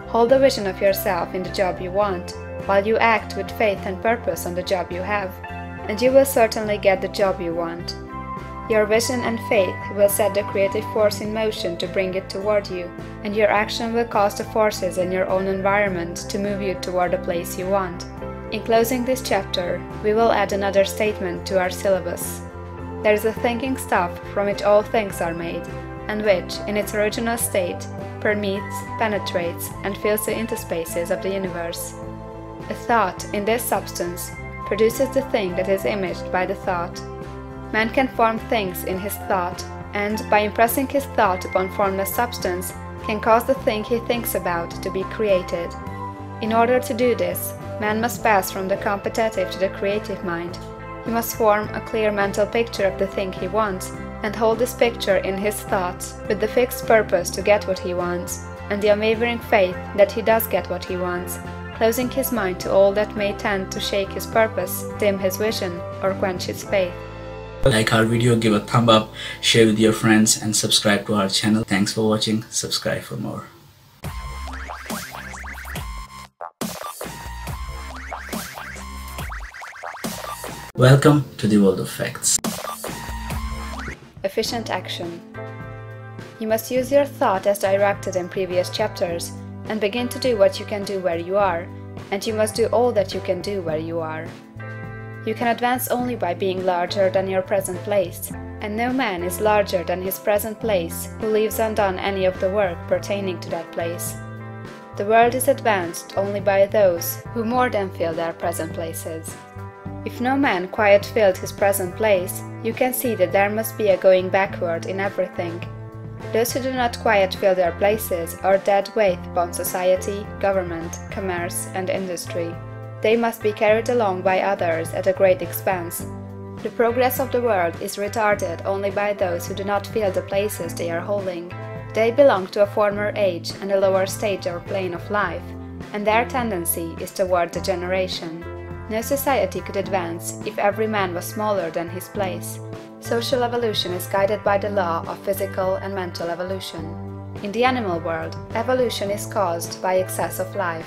Hold a vision of yourself in the job you want, while you act with faith and purpose on the job you have, and you will certainly get the job you want. Your vision and faith will set the creative force in motion to bring it toward you, and your action will cause the forces in your own environment to move you toward the place you want. In closing this chapter, we will add another statement to our syllabus. There is a thinking stuff from which all things are made, and which, in its original state, permeates, penetrates, and fills the interspaces of the universe. A thought, in this substance, produces the thing that is imaged by the thought. Man can form things in his thought, and, by impressing his thought upon formless substance, can cause the thing he thinks about to be created. In order to do this, man must pass from the competitive to the creative mind. He must form a clear mental picture of the thing he wants, and hold this picture in his thoughts, with the fixed purpose to get what he wants, and the unwavering faith that he does get what he wants, closing his mind to all that may tend to shake his purpose, dim his vision, or quench his faith. Like our video, give a thumb up, share with your friends, and subscribe to our channel. Thanks for watching. Subscribe for more. Welcome to the world of facts. Efficient action. You must use your thought as directed in previous chapters, and begin to do what you can do where you are, and you must do all that you can do where you are. You can advance only by being larger than your present place, and no man is larger than his present place who leaves undone any of the work pertaining to that place. The world is advanced only by those who more than fill their present places. If no man quite filled his present place, you can see that there must be a going backward in everything. Those who do not quite fill their places are dead weight upon society, government, commerce, and industry. They must be carried along by others at a great expense. The progress of the world is retarded only by those who do not fill the places they are holding. They belong to a former age and a lower stage or plane of life, and their tendency is toward degeneration. No society could advance if every man was smaller than his place. Social evolution is guided by the law of physical and mental evolution. In the animal world, evolution is caused by excess of life.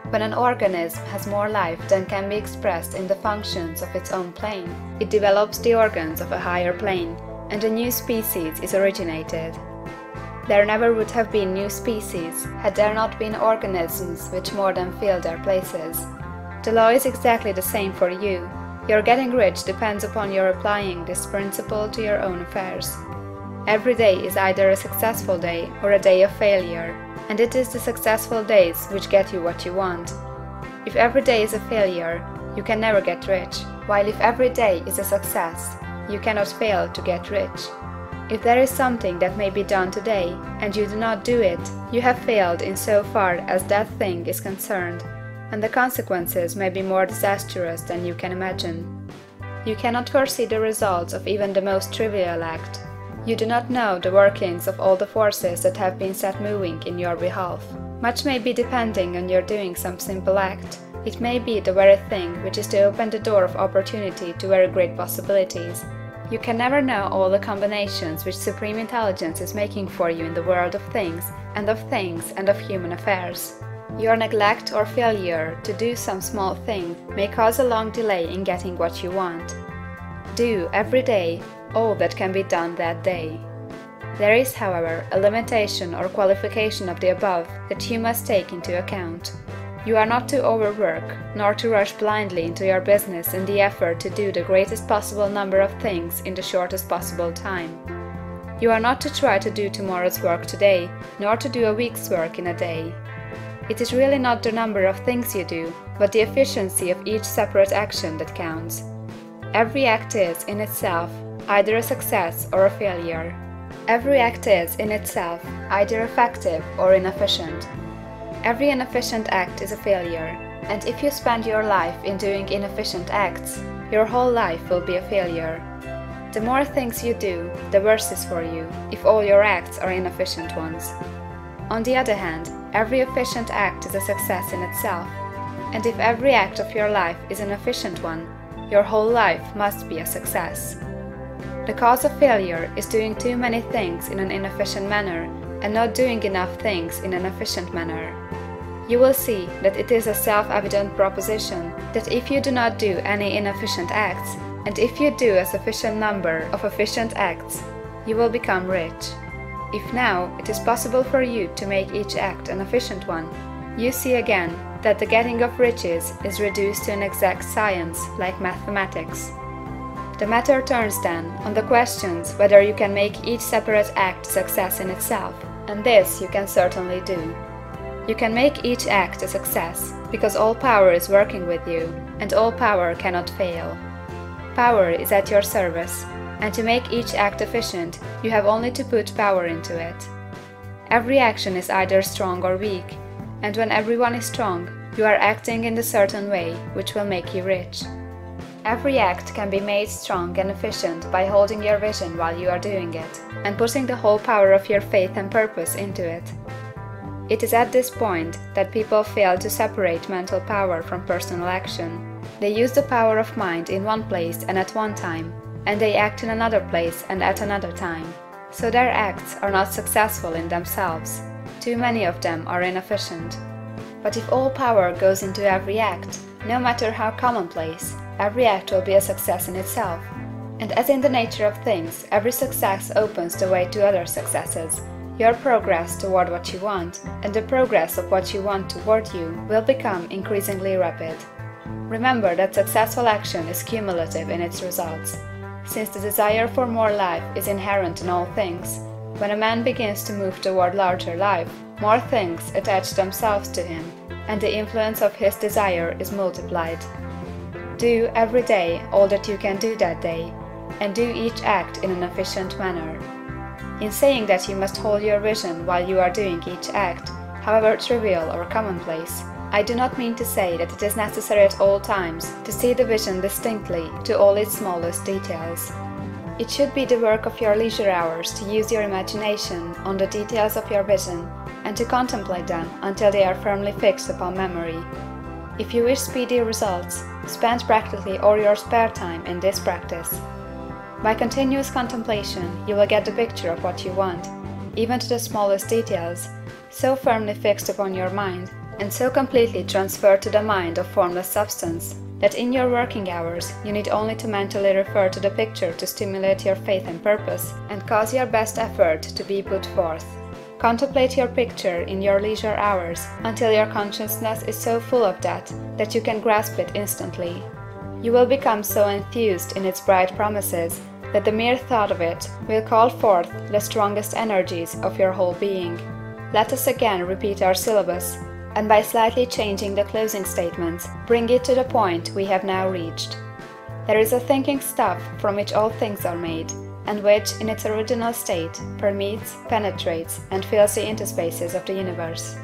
When an organism has more life than can be expressed in the functions of its own plane, it develops the organs of a higher plane, and a new species is originated. There never would have been new species had there not been organisms which more than filled their places. The law is exactly the same for you. Your getting rich depends upon your applying this principle to your own affairs. Every day is either a successful day or a day of failure, and it is the successful days which get you what you want. If every day is a failure, you can never get rich, while if every day is a success, you cannot fail to get rich. If there is something that may be done today, and you do not do it, you have failed in so far as that thing is concerned, and the consequences may be more disastrous than you can imagine. You cannot foresee the results of even the most trivial act. You do not know the workings of all the forces that have been set moving in your behalf. Much may be depending on your doing some simple act. It may be the very thing which is to open the door of opportunity to very great possibilities. You can never know all the combinations which Supreme Intelligence is making for you in the world of things and of human affairs. Your neglect or failure to do some small thing may cause a long delay in getting what you want. Do, every day, all that can be done that day. There is, however, a limitation or qualification of the above that you must take into account. You are not to overwork, nor to rush blindly into your business in the effort to do the greatest possible number of things in the shortest possible time. You are not to try to do tomorrow's work today, nor to do a week's work in a day. It is really not the number of things you do, but the efficiency of each separate action that counts. Every act is, in itself, either a success or a failure. Every act is, in itself, either effective or inefficient. Every inefficient act is a failure, and if you spend your life in doing inefficient acts, your whole life will be a failure. The more things you do, the worse is for you, if all your acts are inefficient ones. On the other hand, every efficient act is a success in itself, and if every act of your life is an efficient one, your whole life must be a success. The cause of failure is doing too many things in an inefficient manner and not doing enough things in an efficient manner. You will see that it is a self-evident proposition that if you do not do any inefficient acts, and if you do a sufficient number of efficient acts, you will become rich. If now it is possible for you to make each act an efficient one, you see again that the getting of riches is reduced to an exact science like mathematics. The matter turns then on the questions whether you can make each separate act a success in itself, and this you can certainly do. You can make each act a success, because all power is working with you, and all power cannot fail. Power is at your service, and to make each act efficient, you have only to put power into it. Every action is either strong or weak, and when everyone is strong, you are acting in a certain way which will make you rich. Every act can be made strong and efficient by holding your vision while you are doing it, and putting the whole power of your faith and purpose into it. It is at this point that people fail to separate mental power from personal action. They use the power of mind in one place and at one time, and they act in another place and at another time. So their acts are not successful in themselves. Too many of them are inefficient. But if all power goes into every act, no matter how commonplace, every act will be a success in itself. And as in the nature of things, every success opens the way to other successes. Your progress toward what you want, and the progress of what you want toward you, will become increasingly rapid. Remember that successful action is cumulative in its results. Since the desire for more life is inherent in all things, when a man begins to move toward larger life, more things attach themselves to him, and the influence of his desire is multiplied. Do every day all that you can do that day, and do each act in an efficient manner. In saying that you must hold your vision while you are doing each act, however trivial or commonplace, I do not mean to say that it is necessary at all times to see the vision distinctly to all its smallest details. It should be the work of your leisure hours to use your imagination on the details of your vision and to contemplate them until they are firmly fixed upon memory. If you wish speedy results, spend practically all your spare time in this practice. By continuous contemplation, you will get the picture of what you want, even to the smallest details, so firmly fixed upon your mind, and so completely transferred to the mind of formless substance, that in your working hours you need only to mentally refer to the picture to stimulate your faith and purpose, and cause your best effort to be put forth. Contemplate your picture in your leisure hours until your consciousness is so full of that you can grasp it instantly. You will become so enthused in its bright promises that the mere thought of it will call forth the strongest energies of your whole being. Let us again repeat our syllabus, and by slightly changing the closing statements, bring it to the point we have now reached. There is a thinking stuff from which all things are made, and which, in its original state, permeates, penetrates, and fills the interspaces of the universe.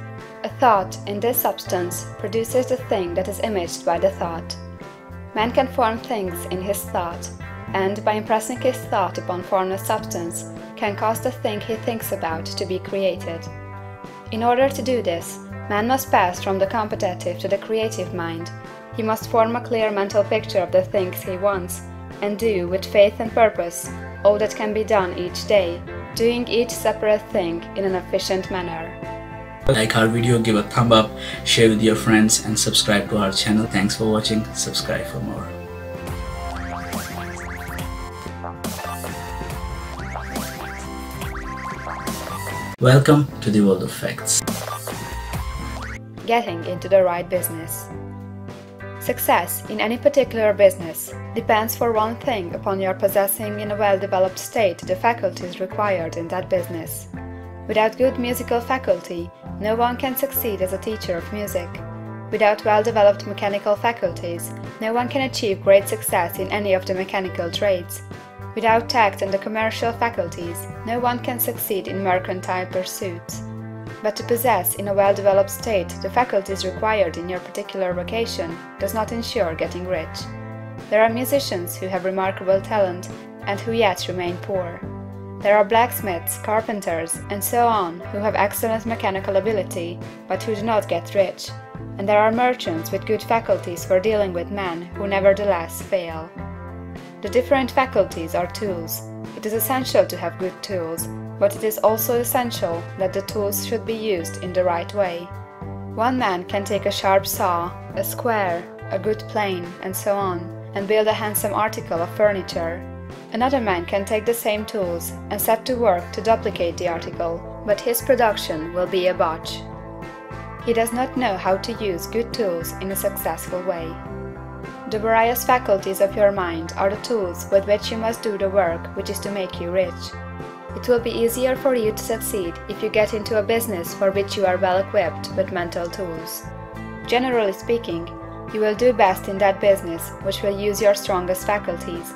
A thought, in this substance, produces the thing that is imaged by the thought. Man can form things in his thought, and, by impressing his thought upon formless substance, can cause the thing he thinks about to be created. In order to do this, man must pass from the competitive to the creative mind. He must form a clear mental picture of the things he wants, and do, with faith and purpose, all that can be done each day, doing each separate thing in an efficient manner. Like our video, give a thumb up, share with your friends, and subscribe to our channel. Thanks for watching. Subscribe for more. Welcome to the world of facts. Getting into the right business. Success in any particular business depends for one thing upon your possessing in a well-developed state the faculties required in that business. Without good musical faculty, no one can succeed as a teacher of music. Without well-developed mechanical faculties, no one can achieve great success in any of the mechanical trades. Without tact and the commercial faculties, no one can succeed in mercantile pursuits. But to possess in a well-developed state the faculties required in your particular vocation does not ensure getting rich. There are musicians who have remarkable talent and who yet remain poor. There are blacksmiths, carpenters, and so on who have excellent mechanical ability, but who do not get rich. And there are merchants with good faculties for dealing with men who nevertheless fail. The different faculties are tools. It is essential to have good tools, but it is also essential that the tools should be used in the right way. One man can take a sharp saw, a square, a good plane, and so on, and build a handsome article of furniture. Another man can take the same tools and set to work to duplicate the article, but his production will be a botch. He does not know how to use good tools in a successful way. The various faculties of your mind are the tools with which you must do the work which is to make you rich. It will be easier for you to succeed if you get into a business for which you are well equipped with mental tools. Generally speaking, you will do best in that business which will use your strongest faculties,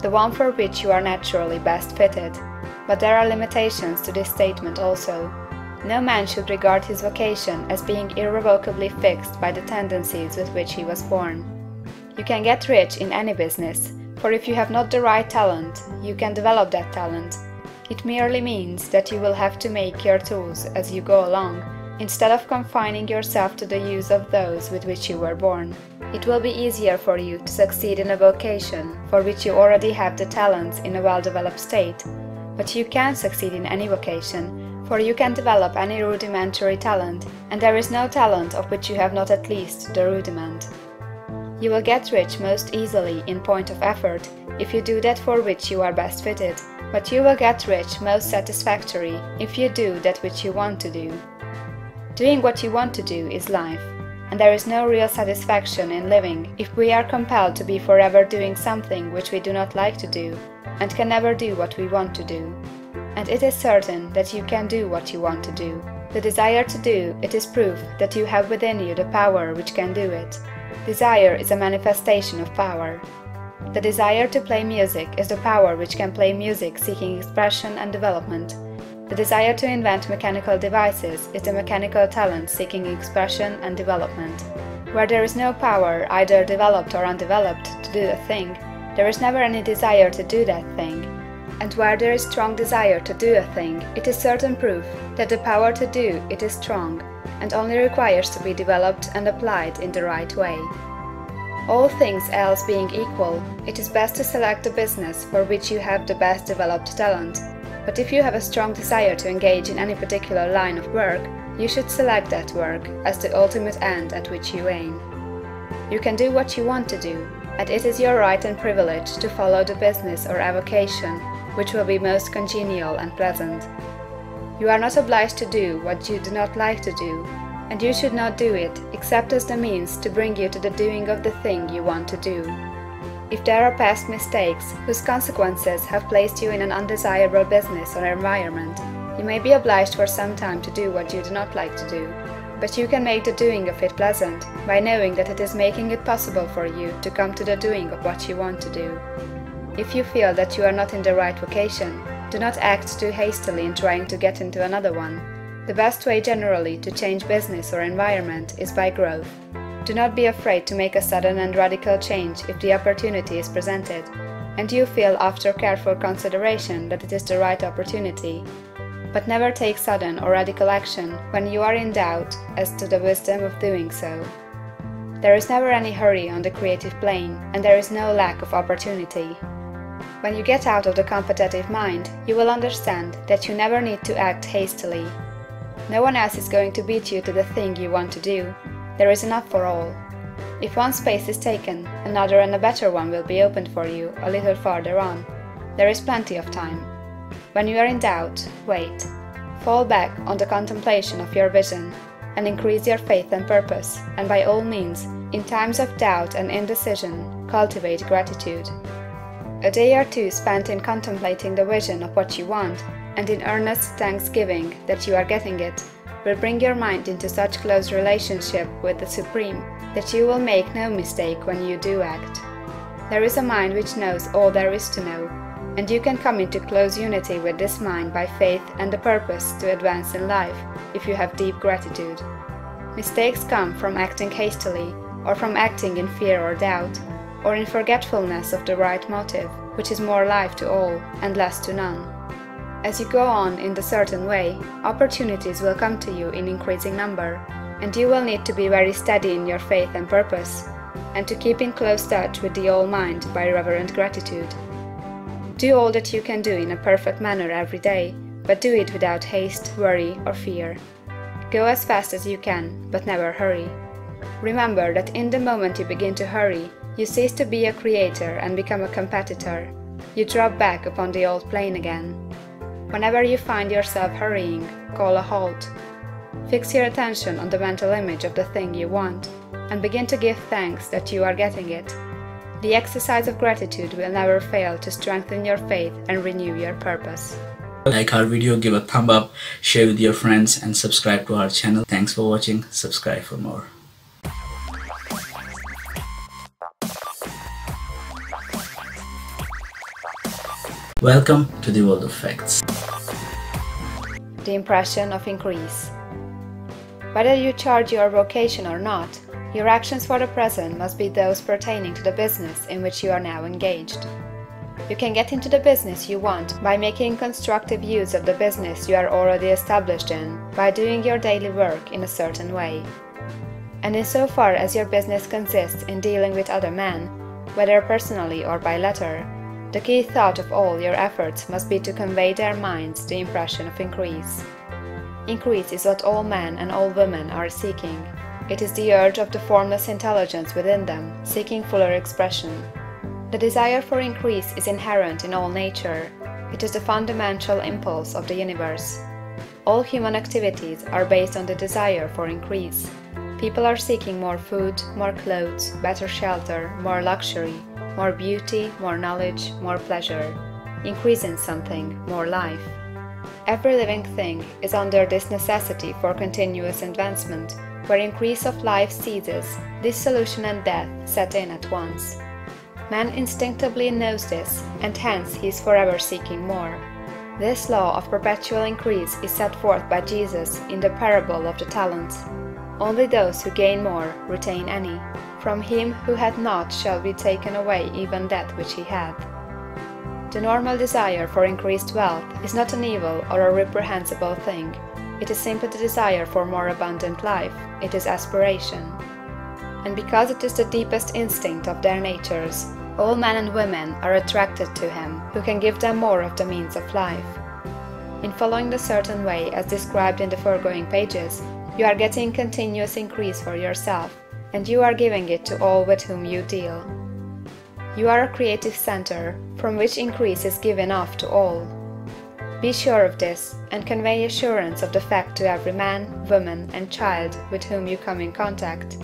the one for which you are naturally best fitted. But there are limitations to this statement also. No man should regard his vocation as being irrevocably fixed by the tendencies with which he was born. You can get rich in any business, for if you have not the right talent, you can develop that talent. It merely means that you will have to make your tools as you go along, instead of confining yourself to the use of those with which you were born. It will be easier for you to succeed in a vocation for which you already have the talents in a well-developed state, but you can succeed in any vocation, for you can develop any rudimentary talent, and there is no talent of which you have not at least the rudiment. You will get rich most easily in point of effort if you do that for which you are best fitted, but you will get rich most satisfactory if you do that which you want to do. Doing what you want to do is life, and there is no real satisfaction in living if we are compelled to be forever doing something which we do not like to do, and can never do what we want to do. And it is certain that you can do what you want to do. The desire to do it is proof that you have within you the power which can do it. Desire is a manifestation of power. The desire to play music is the power which can play music seeking expression and development. The desire to invent mechanical devices is the mechanical talent seeking expression and development. Where there is no power, either developed or undeveloped, to do a thing, there is never any desire to do that thing. And where there is strong desire to do a thing, it is certain proof that the power to do it is strong, and only requires to be developed and applied in the right way. All things else being equal, it is best to select the business for which you have the best developed talent. But if you have a strong desire to engage in any particular line of work, you should select that work as the ultimate end at which you aim. You can do what you want to do, and it is your right and privilege to follow the business or avocation which will be most congenial and pleasant. You are not obliged to do what you do not like to do, and you should not do it except as the means to bring you to the doing of the thing you want to do. If there are past mistakes whose consequences have placed you in an undesirable business or environment, you may be obliged for some time to do what you do not like to do, but you can make the doing of it pleasant by knowing that it is making it possible for you to come to the doing of what you want to do. If you feel that you are not in the right vocation, do not act too hastily in trying to get into another one. The best way generally to change business or environment is by growth. Do not be afraid to make a sudden and radical change if the opportunity is presented, and you feel after careful consideration that it is the right opportunity. But never take sudden or radical action when you are in doubt as to the wisdom of doing so. There is never any hurry on the creative plane, and there is no lack of opportunity. When you get out of the competitive mind, you will understand that you never need to act hastily. No one else is going to beat you to the thing you want to do. There is enough for all. If one space is taken, another and a better one will be opened for you a little farther on. There is plenty of time. When you are in doubt, wait. Fall back on the contemplation of your vision, and increase your faith and purpose, and by all means, in times of doubt and indecision, cultivate gratitude. A day or two spent in contemplating the vision of what you want, and in earnest thanksgiving that you are getting it, will bring your mind into such close relationship with the Supreme that you will make no mistake when you do act. There is a mind which knows all there is to know, and you can come into close unity with this mind by faith and the purpose to advance in life, if you have deep gratitude. Mistakes come from acting hastily, or from acting in fear or doubt. or in forgetfulness of the right motive, which is more life to all and less to none. As you go on in the certain way, opportunities will come to you in increasing number, and you will need to be very steady in your faith and purpose, and to keep in close touch with the All-Mind by reverent gratitude. Do all that you can do in a perfect manner every day, but do it without haste, worry, or fear. Go as fast as you can, but never hurry. Remember that in the moment you begin to hurry, you cease to be a creator and become a competitor. You drop back upon the old plane again. Whenever you find yourself hurrying, call a halt. Fix your attention on the mental image of the thing you want, and begin to give thanks that you are getting it. The exercise of gratitude will never fail to strengthen your faith and renew your purpose. Like our video, give a thumb up, share with your friends, and subscribe to our channel. Thanks for watching. Subscribe for more. Welcome to the world of facts. The impression of increase. Whether you charge your vocation or not, your actions for the present must be those pertaining to the business in which you are now engaged. You can get into the business you want by making constructive use of the business you are already established in, by doing your daily work in a certain way. And insofar as your business consists in dealing with other men, whether personally or by letter, the key thought of all your efforts must be to convey their minds the impression of increase. Increase is what all men and all women are seeking. It is the urge of the formless intelligence within them, seeking fuller expression. The desire for increase is inherent in all nature. It is the fundamental impulse of the universe. All human activities are based on the desire for increase. People are seeking more food, more clothes, better shelter, more luxury, more beauty, more knowledge, more pleasure. Increase in something, more life. Every living thing is under this necessity for continuous advancement. Where increase of life ceases, dissolution and death set in at once. Man instinctively knows this, and hence he is forever seeking more. This law of perpetual increase is set forth by Jesus in the parable of the talents. Only those who gain more retain any. From him who hath not shall be taken away even that which he hath. The normal desire for increased wealth is not an evil or a reprehensible thing. It is simply the desire for more abundant life. It is aspiration. And because it is the deepest instinct of their natures, all men and women are attracted to him who can give them more of the means of life. In following the certain way as described in the foregoing pages, you are getting continuous increase for yourself, and you are giving it to all with whom you deal. You are a creative center, from which increase is given off to all. Be sure of this, and convey assurance of the fact to every man, woman, and child with whom you come in contact.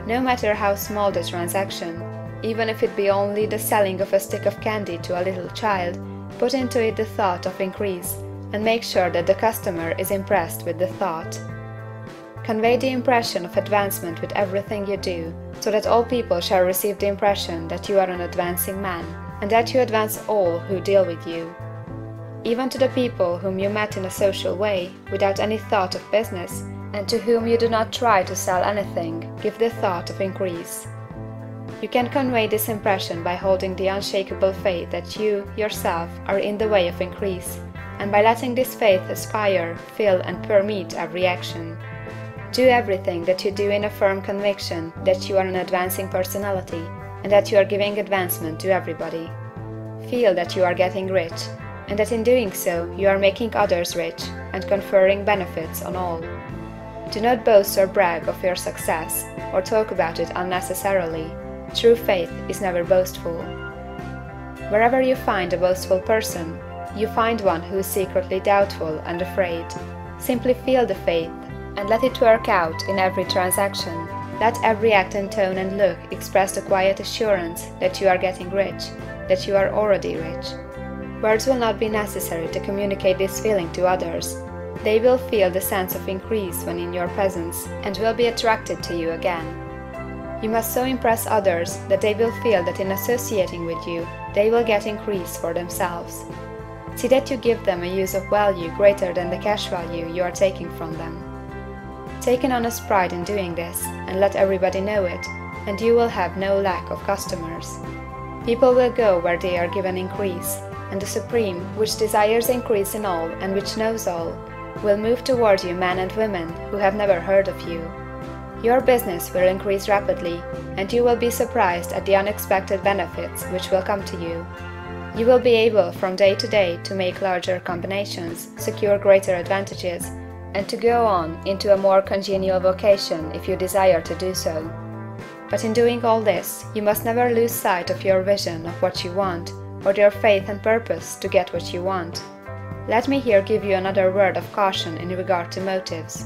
No matter how small the transaction, even if it be only the selling of a stick of candy to a little child, put into it the thought of increase, and make sure that the customer is impressed with the thought. Convey the impression of advancement with everything you do, so that all people shall receive the impression that you are an advancing man, and that you advance all who deal with you. Even to the people whom you met in a social way, without any thought of business, and to whom you do not try to sell anything, give the thought of increase. You can convey this impression by holding the unshakable faith that you, yourself, are in the way of increase, and by letting this faith aspire, fill, and permeate every action. Do everything that you do in a firm conviction that you are an advancing personality, and that you are giving advancement to everybody. Feel that you are getting rich, and that in doing so you are making others rich, and conferring benefits on all. Do not boast or brag of your success, or talk about it unnecessarily. True faith is never boastful. Wherever you find a boastful person, you find one who is secretly doubtful and afraid. Simply feel the faith, and let it work out in every transaction. Let every act and tone and look express the quiet assurance that you are getting rich, that you are already rich. Words will not be necessary to communicate this feeling to others. They will feel the sense of increase when in your presence, and will be attracted to you again. You must so impress others that they will feel that in associating with you, they will get increase for themselves. See that you give them a use of value greater than the cash value you are taking from them. Take an honest pride in doing this, and let everybody know it, and you will have no lack of customers. People will go where they are given increase, and the Supreme, which desires increase in all and which knows all, will move toward you men and women who have never heard of you. Your business will increase rapidly, and you will be surprised at the unexpected benefits which will come to you. You will be able from day to day to make larger combinations, secure greater advantages, and to go on into a more congenial vocation if you desire to do so. But in doing all this, you must never lose sight of your vision of what you want, or your faith and purpose to get what you want. Let me here give you another word of caution in regard to motives.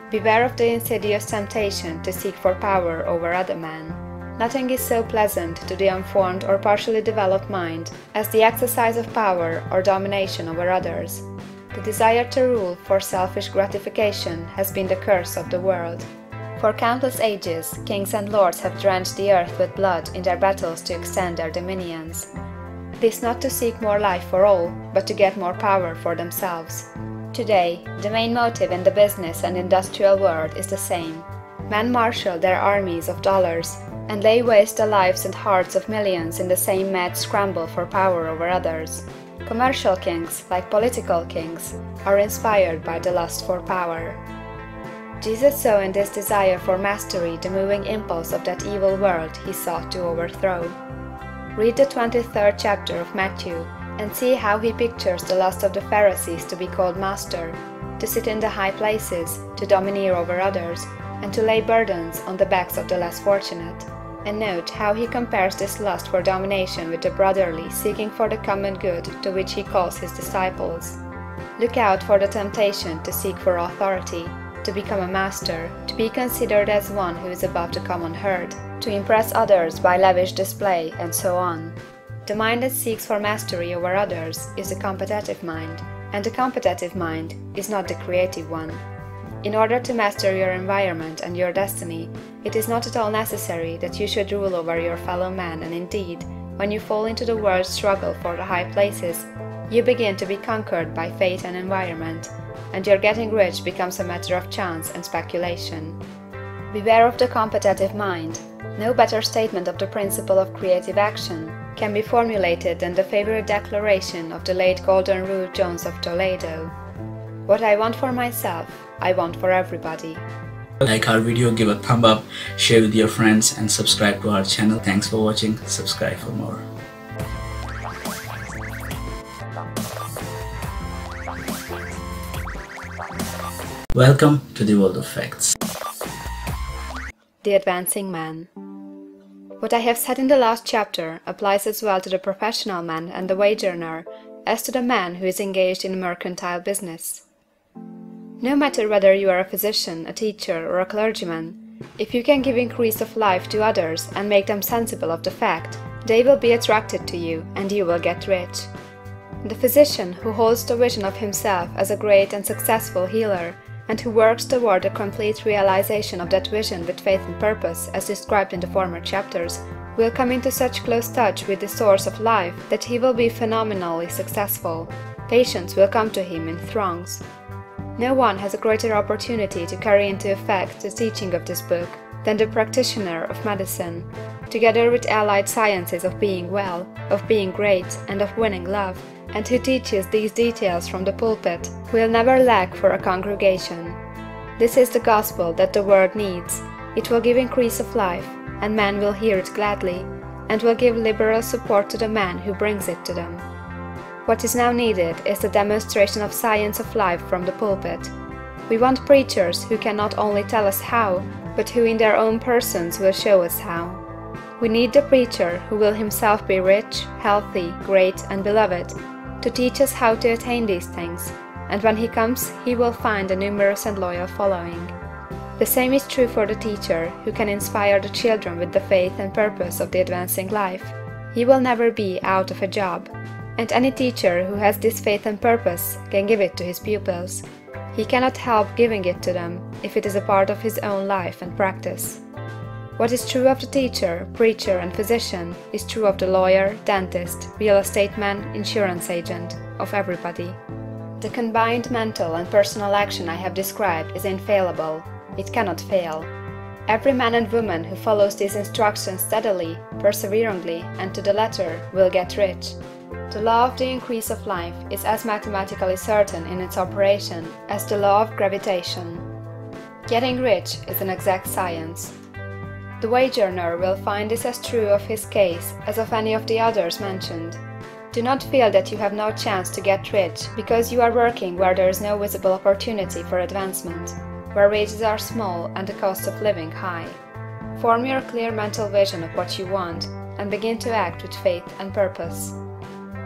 Beware of the insidious temptation to seek for power over other men. Nothing is so pleasant to the unformed or partially developed mind as the exercise of power or domination over others. The desire to rule for selfish gratification has been the curse of the world. For countless ages, kings and lords have drenched the earth with blood in their battles to extend their dominions. This not to seek more life for all, but to get more power for themselves. Today, the main motive in the business and industrial world is the same. Men marshal their armies of dollars, and lay waste the lives and hearts of millions in the same mad scramble for power over others. Commercial kings, like political kings, are inspired by the lust for power. Jesus saw in this desire for mastery the moving impulse of that evil world he sought to overthrow. Read the 23rd chapter of Matthew and see how he pictures the lust of the Pharisees to be called master, to sit in the high places, to domineer over others, and to lay burdens on the backs of the less fortunate. And note how he compares this lust for domination with the brotherly seeking for the common good to which he calls his disciples. Look out for the temptation to seek for authority, to become a master, to be considered as one who is above the common herd, to impress others by lavish display, and so on. The mind that seeks for mastery over others is the competitive mind, and the competitive mind is not the creative one. In order to master your environment and your destiny, it is not at all necessary that you should rule over your fellow man, and indeed, when you fall into the world's struggle for the high places, you begin to be conquered by fate and environment, and your getting rich becomes a matter of chance and speculation. Beware of the competitive mind. No better statement of the principle of creative action can be formulated than the favorite declaration of the late Golden Rule Jones of Toledo. What I want for myself, I want for everybody. Like our video, give a thumb up, share with your friends, and subscribe to our channel. Thanks for watching. Subscribe for more. Welcome to the world of facts. The Advancing Man. What I have said in the last chapter applies as well to the professional man and the wage earner as to the man who is engaged in mercantile business. No matter whether you are a physician, a teacher, or a clergyman, if you can give increase of life to others and make them sensible of the fact, they will be attracted to you and you will get rich. The physician who holds the vision of himself as a great and successful healer, and who works toward the complete realization of that vision with faith and purpose as described in the former chapters, will come into such close touch with the source of life that he will be phenomenally successful. Patients will come to him in throngs. No one has a greater opportunity to carry into effect the teaching of this book than the practitioner of medicine, together with allied sciences of being well, of being great, and of winning love, and who teaches these details from the pulpit will never lack for a congregation. This is the gospel that the world needs. It will give increase of life, and men will hear it gladly, and will give liberal support to the man who brings it to them. What is now needed is the demonstration of science of life from the pulpit. We want preachers who can not only tell us how, but who in their own persons will show us how. We need the preacher who will himself be rich, healthy, great, and beloved, to teach us how to attain these things, and when he comes he will find a numerous and loyal following. The same is true for the teacher who can inspire the children with the faith and purpose of the advancing life. He will never be out of a job, and any teacher who has this faith and purpose can give it to his pupils. He cannot help giving it to them if it is a part of his own life and practice. What is true of the teacher, preacher, and physician is true of the lawyer, dentist, real estate man, insurance agent, of everybody. The combined mental and personal action I have described is infallible. It cannot fail. Every man and woman who follows these instructions steadily, perseveringly, and to the letter will get rich. The law of the increase of life is as mathematically certain in its operation as the law of gravitation. Getting rich is an exact science. The wage earner will find this as true of his case as of any of the others mentioned. Do not feel that you have no chance to get rich because you are working where there is no visible opportunity for advancement, where wages are small and the cost of living high. Form your clear mental vision of what you want and begin to act with faith and purpose.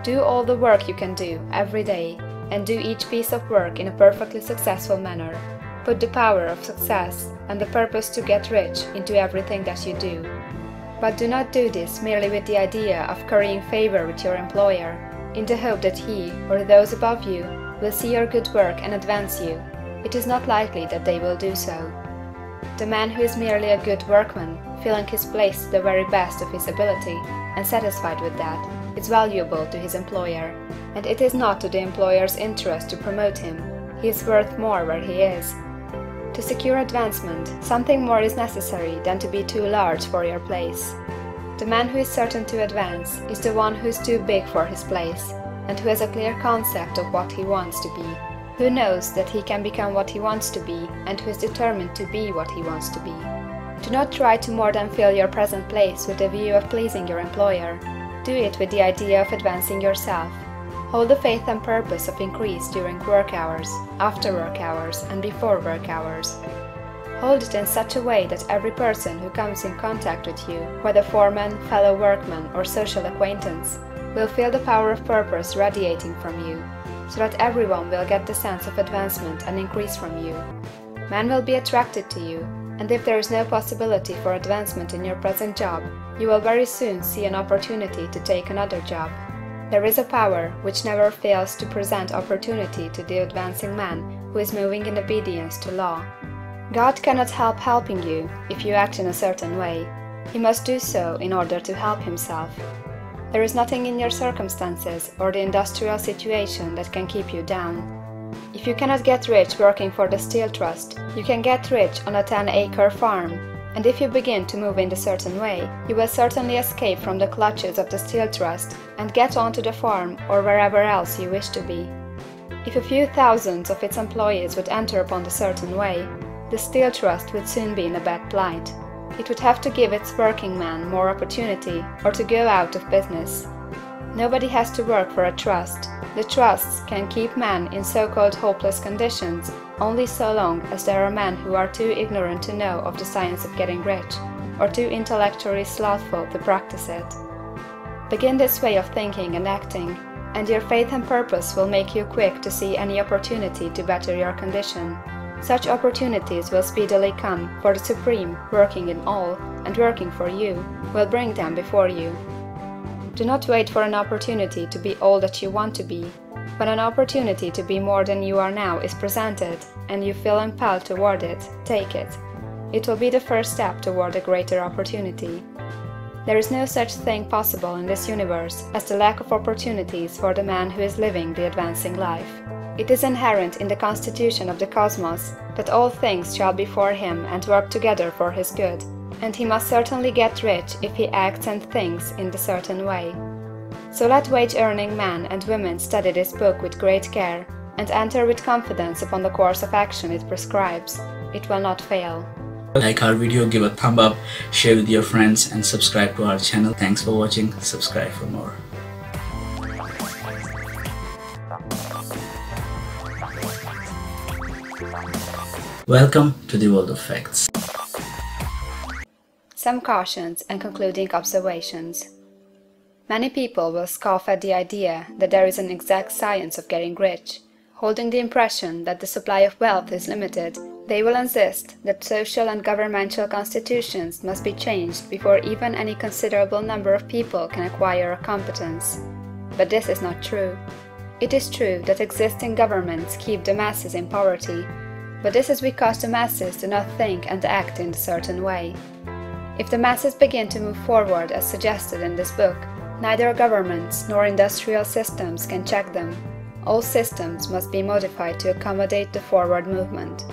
Do all the work you can do every day, and do each piece of work in a perfectly successful manner. Put the power of success and the purpose to get rich into everything that you do. But do not do this merely with the idea of currying favor with your employer, in the hope that he, or those above you, will see your good work and advance you. It is not likely that they will do so. The man who is merely a good workman, filling his place to the very best of his ability, and satisfied with that, is valuable to his employer, and it is not to the employer's interest to promote him. He is worth more where he is. To secure advancement, something more is necessary than to be too large for your place. The man who is certain to advance is the one who is too big for his place, and who has a clear concept of what he wants to be, who knows that he can become what he wants to be, and who is determined to be what he wants to be. Do not try to more than fill your present place with the view of pleasing your employer. Do it with the idea of advancing yourself. Hold the faith and purpose of increase during work hours, after work hours, and before work hours. Hold it in such a way that every person who comes in contact with you, whether foreman, fellow workman, or social acquaintance, will feel the power of purpose radiating from you, so that everyone will get the sense of advancement and increase from you. Men will be attracted to you, and if there is no possibility for advancement in your present job, you will very soon see an opportunity to take another job. There is a power which never fails to present opportunity to the advancing man who is moving in obedience to law. God cannot help helping you if you act in a certain way. He must do so in order to help himself. There is nothing in your circumstances or the industrial situation that can keep you down. If you cannot get rich working for the Steel Trust, you can get rich on a 10-acre farm, and if you begin to move in a certain way, you will certainly escape from the clutches of the Steel Trust and get onto the farm or wherever else you wish to be. If a few thousands of its employees would enter upon the certain way, the Steel Trust would soon be in a bad plight. It would have to give its working men more opportunity or to go out of business. Nobody has to work for a trust. The trusts can keep men in so-called hopeless conditions only so long as there are men who are too ignorant to know of the science of getting rich, or too intellectually slothful to practice it. Begin this way of thinking and acting, and your faith and purpose will make you quick to see any opportunity to better your condition. Such opportunities will speedily come, for the Supreme, working in all, and working for you, will bring them before you. Do not wait for an opportunity to be all that you want to be. When an opportunity to be more than you are now is presented, and you feel impelled toward it, take it. It will be the first step toward a greater opportunity. There is no such thing possible in this universe as the lack of opportunities for the man who is living the advancing life. It is inherent in the constitution of the cosmos that all things shall be for him and work together for his good, and he must certainly get rich if he acts and thinks in the certain way. So let wage-earning men and women study this book with great care, and enter with confidence upon the course of action it prescribes. It will not fail. Like our video, give a thumb up, share with your friends, and subscribe to our channel. Thanks for watching. Subscribe for more. Welcome to the world of facts. Some cautions and concluding observations. Many people will scoff at the idea that there is an exact science of getting rich. Holding the impression that the supply of wealth is limited, they will insist that social and governmental constitutions must be changed before even any considerable number of people can acquire a competence. But this is not true. It is true that existing governments keep the masses in poverty, but this is because the masses do not think and act in a certain way. If the masses begin to move forward as suggested in this book, neither governments nor industrial systems can check them. All systems must be modified to accommodate the forward movement.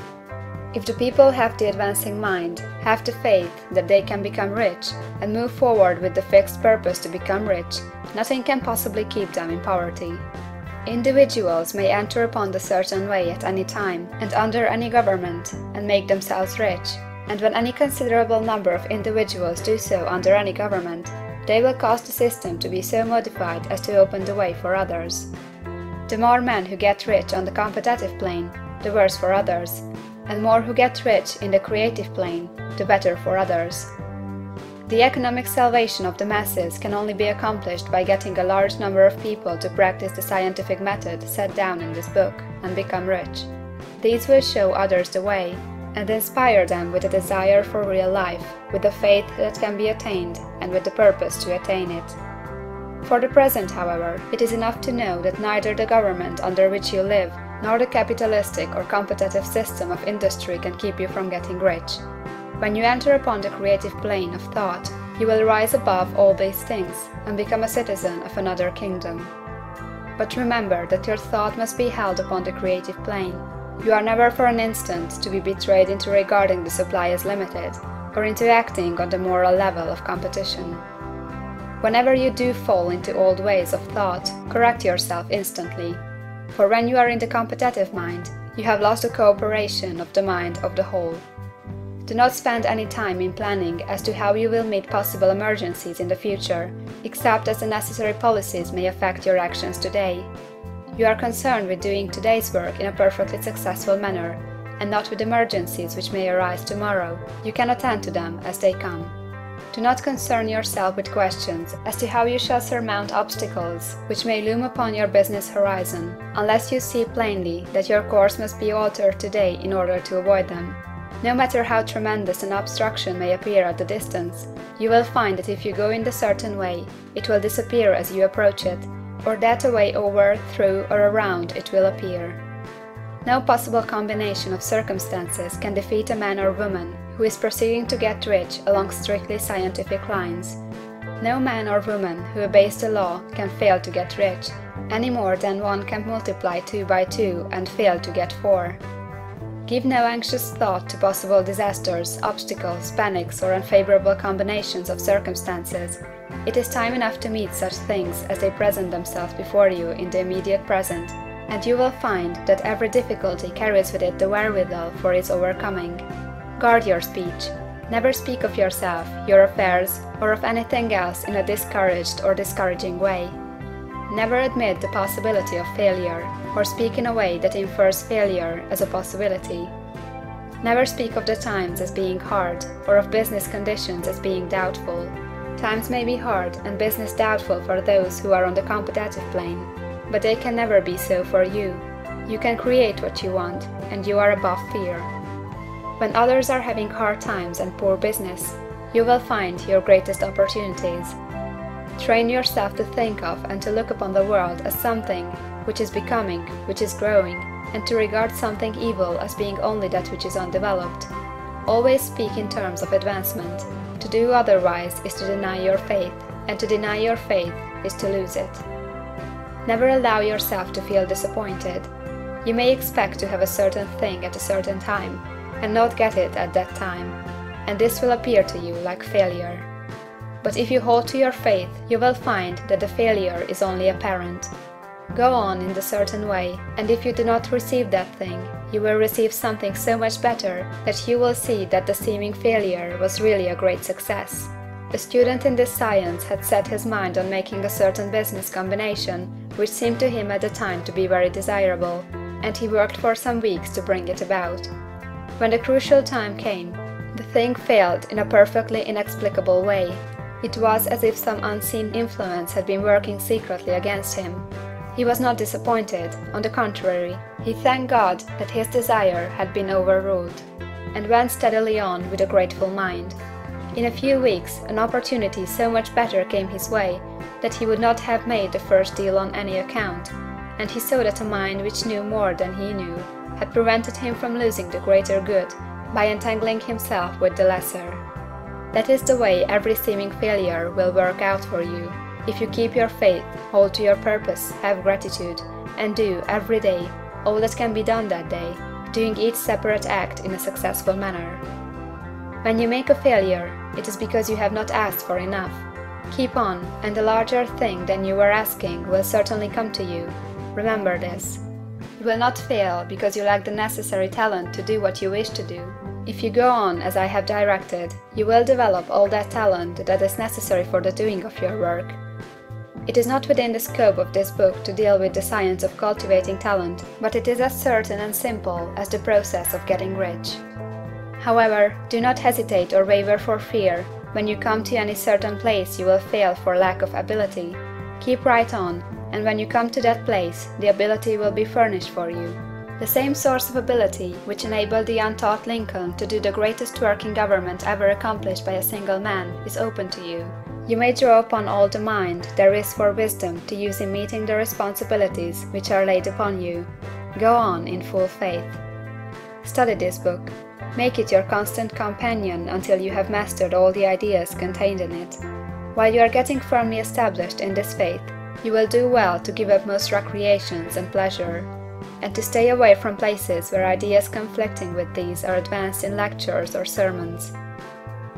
If the people have the advancing mind, have the faith that they can become rich, and move forward with the fixed purpose to become rich, nothing can possibly keep them in poverty. Individuals may enter upon the certain way at any time and under any government and make themselves rich, and when any considerable number of individuals do so under any government, they will cause the system to be so modified as to open the way for others. The more men who get rich on the competitive plane, the worse for others, and more who get rich in the creative plane, the better for others. The economic salvation of the masses can only be accomplished by getting a large number of people to practice the scientific method set down in this book and become rich. These will show others the way, and inspire them with a desire for real life, with the faith that can be attained, and with the purpose to attain it. For the present, however, it is enough to know that neither the government under which you live, nor the capitalistic or competitive system of industry can keep you from getting rich. When you enter upon the creative plane of thought, you will rise above all these things and become a citizen of another kingdom. But remember that your thought must be held upon the creative plane. You are never for an instant to be betrayed into regarding the supply as limited, or into acting on the moral level of competition. Whenever you do fall into old ways of thought, correct yourself instantly. For when you are in the competitive mind, you have lost the cooperation of the mind of the whole. Do not spend any time in planning as to how you will meet possible emergencies in the future, except as the necessary policies may affect your actions today. You are concerned with doing today's work in a perfectly successful manner, and not with emergencies which may arise tomorrow. You can attend to them as they come. Do not concern yourself with questions as to how you shall surmount obstacles which may loom upon your business horizon, unless you see plainly that your course must be altered today in order to avoid them. No matter how tremendous an obstruction may appear at the distance, you will find that if you go in the certain way, it will disappear as you approach it, or that a way over, through, or around it will appear. No possible combination of circumstances can defeat a man or woman who is proceeding to get rich along strictly scientific lines. No man or woman who obeys the law can fail to get rich, any more than one can multiply 2 by 2 and fail to get 4. Give no anxious thought to possible disasters, obstacles, panics, or unfavorable combinations of circumstances. It is time enough to meet such things as they present themselves before you in the immediate present, and you will find that every difficulty carries with it the wherewithal for its overcoming. Guard your speech. Never speak of yourself, your affairs, or of anything else in a discouraged or discouraging way. Never admit the possibility of failure, or speak in a way that infers failure as a possibility. Never speak of the times as being hard, or of business conditions as being doubtful. Times may be hard and business doubtful for those who are on the competitive plane, but they can never be so for you. You can create what you want, and you are above fear. When others are having hard times and poor business, you will find your greatest opportunities. Train yourself to think of and to look upon the world as something which is becoming, which is growing, and to regard something evil as being only that which is undeveloped. Always speak in terms of advancement. To do otherwise is to deny your faith, and to deny your faith is to lose it. Never allow yourself to feel disappointed. You may expect to have a certain thing at a certain time, and not get it at that time, and this will appear to you like failure. But if you hold to your faith, you will find that the failure is only apparent. Go on in the certain way, and if you do not receive that thing, you will receive something so much better that you will see that the seeming failure was really a great success. A student in this science had set his mind on making a certain business combination, which seemed to him at the time to be very desirable, and he worked for some weeks to bring it about. When the crucial time came, the thing failed in a perfectly inexplicable way. It was as if some unseen influence had been working secretly against him. He was not disappointed, on the contrary, he thanked God that his desire had been overruled, and went steadily on with a grateful mind. In a few weeks an opportunity so much better came his way that he would not have made the first deal on any account, and he saw that a mind which knew more than he knew had prevented him from losing the greater good by entangling himself with the lesser. That is the way every seeming failure will work out for you, if you keep your faith, hold to your purpose, have gratitude, and do, every day, all that can be done that day, doing each separate act in a successful manner. When you make a failure, it is because you have not asked for enough. Keep on, and a larger thing than you were asking will certainly come to you. Remember this. You will not fail because you lack the necessary talent to do what you wish to do. If you go on as I have directed, you will develop all that talent that is necessary for the doing of your work. It is not within the scope of this book to deal with the science of cultivating talent, but it is as certain and simple as the process of getting rich. However, do not hesitate or waver for fear. When you come to any certain place you will fail for lack of ability. Keep right on, and when you come to that place, the ability will be furnished for you. The same source of ability which enabled the untaught Lincoln to do the greatest work in government ever accomplished by a single man is open to you. You may draw upon all the mind there is for wisdom to use in meeting the responsibilities which are laid upon you. Go on in full faith. Study this book. Make it your constant companion until you have mastered all the ideas contained in it. While you are getting firmly established in this faith, you will do well to give up most recreations and pleasure, and to stay away from places where ideas conflicting with these are advanced in lectures or sermons.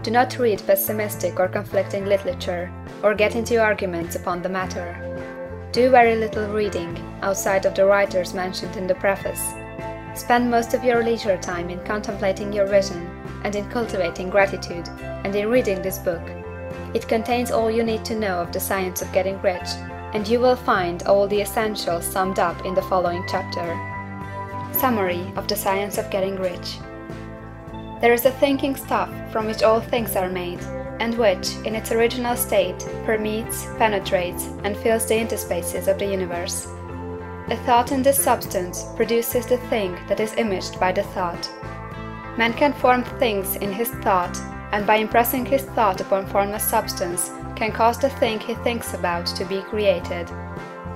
Do not read pessimistic or conflicting literature, or get into arguments upon the matter. Do very little reading, outside of the writers mentioned in the preface. Spend most of your leisure time in contemplating your vision, and in cultivating gratitude, and in reading this book. It contains all you need to know of the science of getting rich, and you will find all the essentials summed up in the following chapter. Summary of the science of getting rich. There is a thinking stuff from which all things are made, and which, in its original state, permeates, penetrates, and fills the interspaces of the universe. A thought in this substance produces the thing that is imaged by the thought. Man can form things in his thought, and by impressing his thought upon formless substance, can cause the thing he thinks about to be created.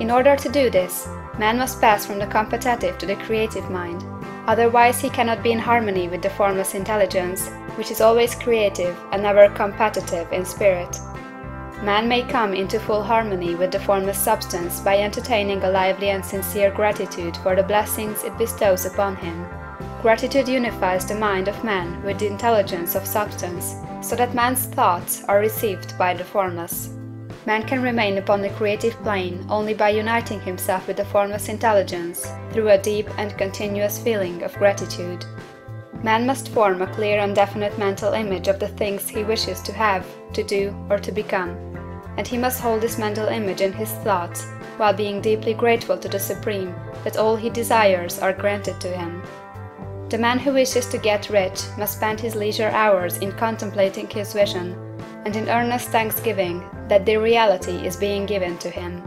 In order to do this, man must pass from the competitive to the creative mind. Otherwise he cannot be in harmony with the formless intelligence, which is always creative and never competitive in spirit. Man may come into full harmony with the formless substance by entertaining a lively and sincere gratitude for the blessings it bestows upon him. Gratitude unifies the mind of man with the intelligence of substance, so that man's thoughts are received by the formless. Man can remain upon the creative plane only by uniting himself with the formless intelligence through a deep and continuous feeling of gratitude. Man must form a clear and definite mental image of the things he wishes to have, to do, or to become, and he must hold this mental image in his thoughts, while being deeply grateful to the Supreme that all he desires are granted to him. The man who wishes to get rich must spend his leisure hours in contemplating his vision, and in earnest thanksgiving that the reality is being given to him.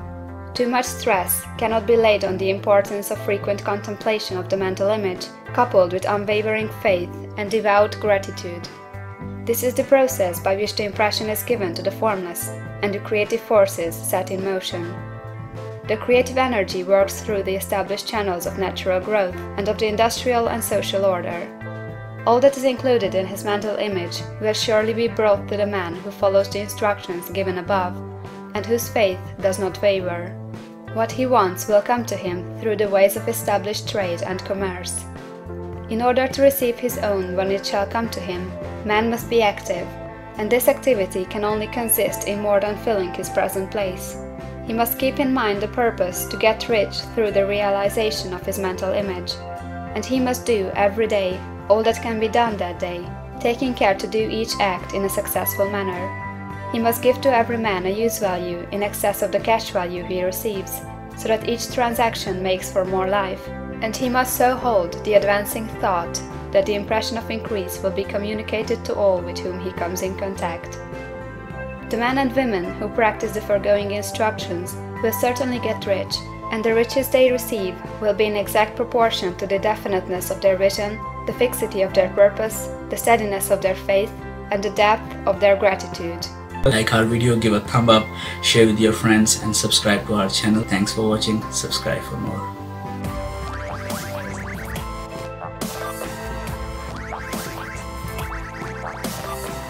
Too much stress cannot be laid on the importance of frequent contemplation of the mental image, coupled with unwavering faith and devout gratitude. This is the process by which the impression is given to the formless, and the creative forces set in motion. The creative energy works through the established channels of natural growth and of the industrial and social order. All that is included in his mental image will surely be brought to the man who follows the instructions given above, and whose faith does not waver. What he wants will come to him through the ways of established trade and commerce. In order to receive his own when it shall come to him, man must be active, and this activity can only consist in more than filling his present place. He must keep in mind the purpose to get rich through the realization of his mental image, and he must do every day all that can be done that day, taking care to do each act in a successful manner. He must give to every man a use value in excess of the cash value he receives, so that each transaction makes for more life, and he must so hold the advancing thought that the impression of increase will be communicated to all with whom he comes in contact. The men and women who practice the foregoing instructions will certainly get rich, and the riches they receive will be in exact proportion to the definiteness of their vision, the fixity of their purpose, the steadiness of their faith, and the depth of their gratitude. Like our video, give a thumb up, share with your friends, and subscribe to our channel. Thanks for watching. Subscribe for more.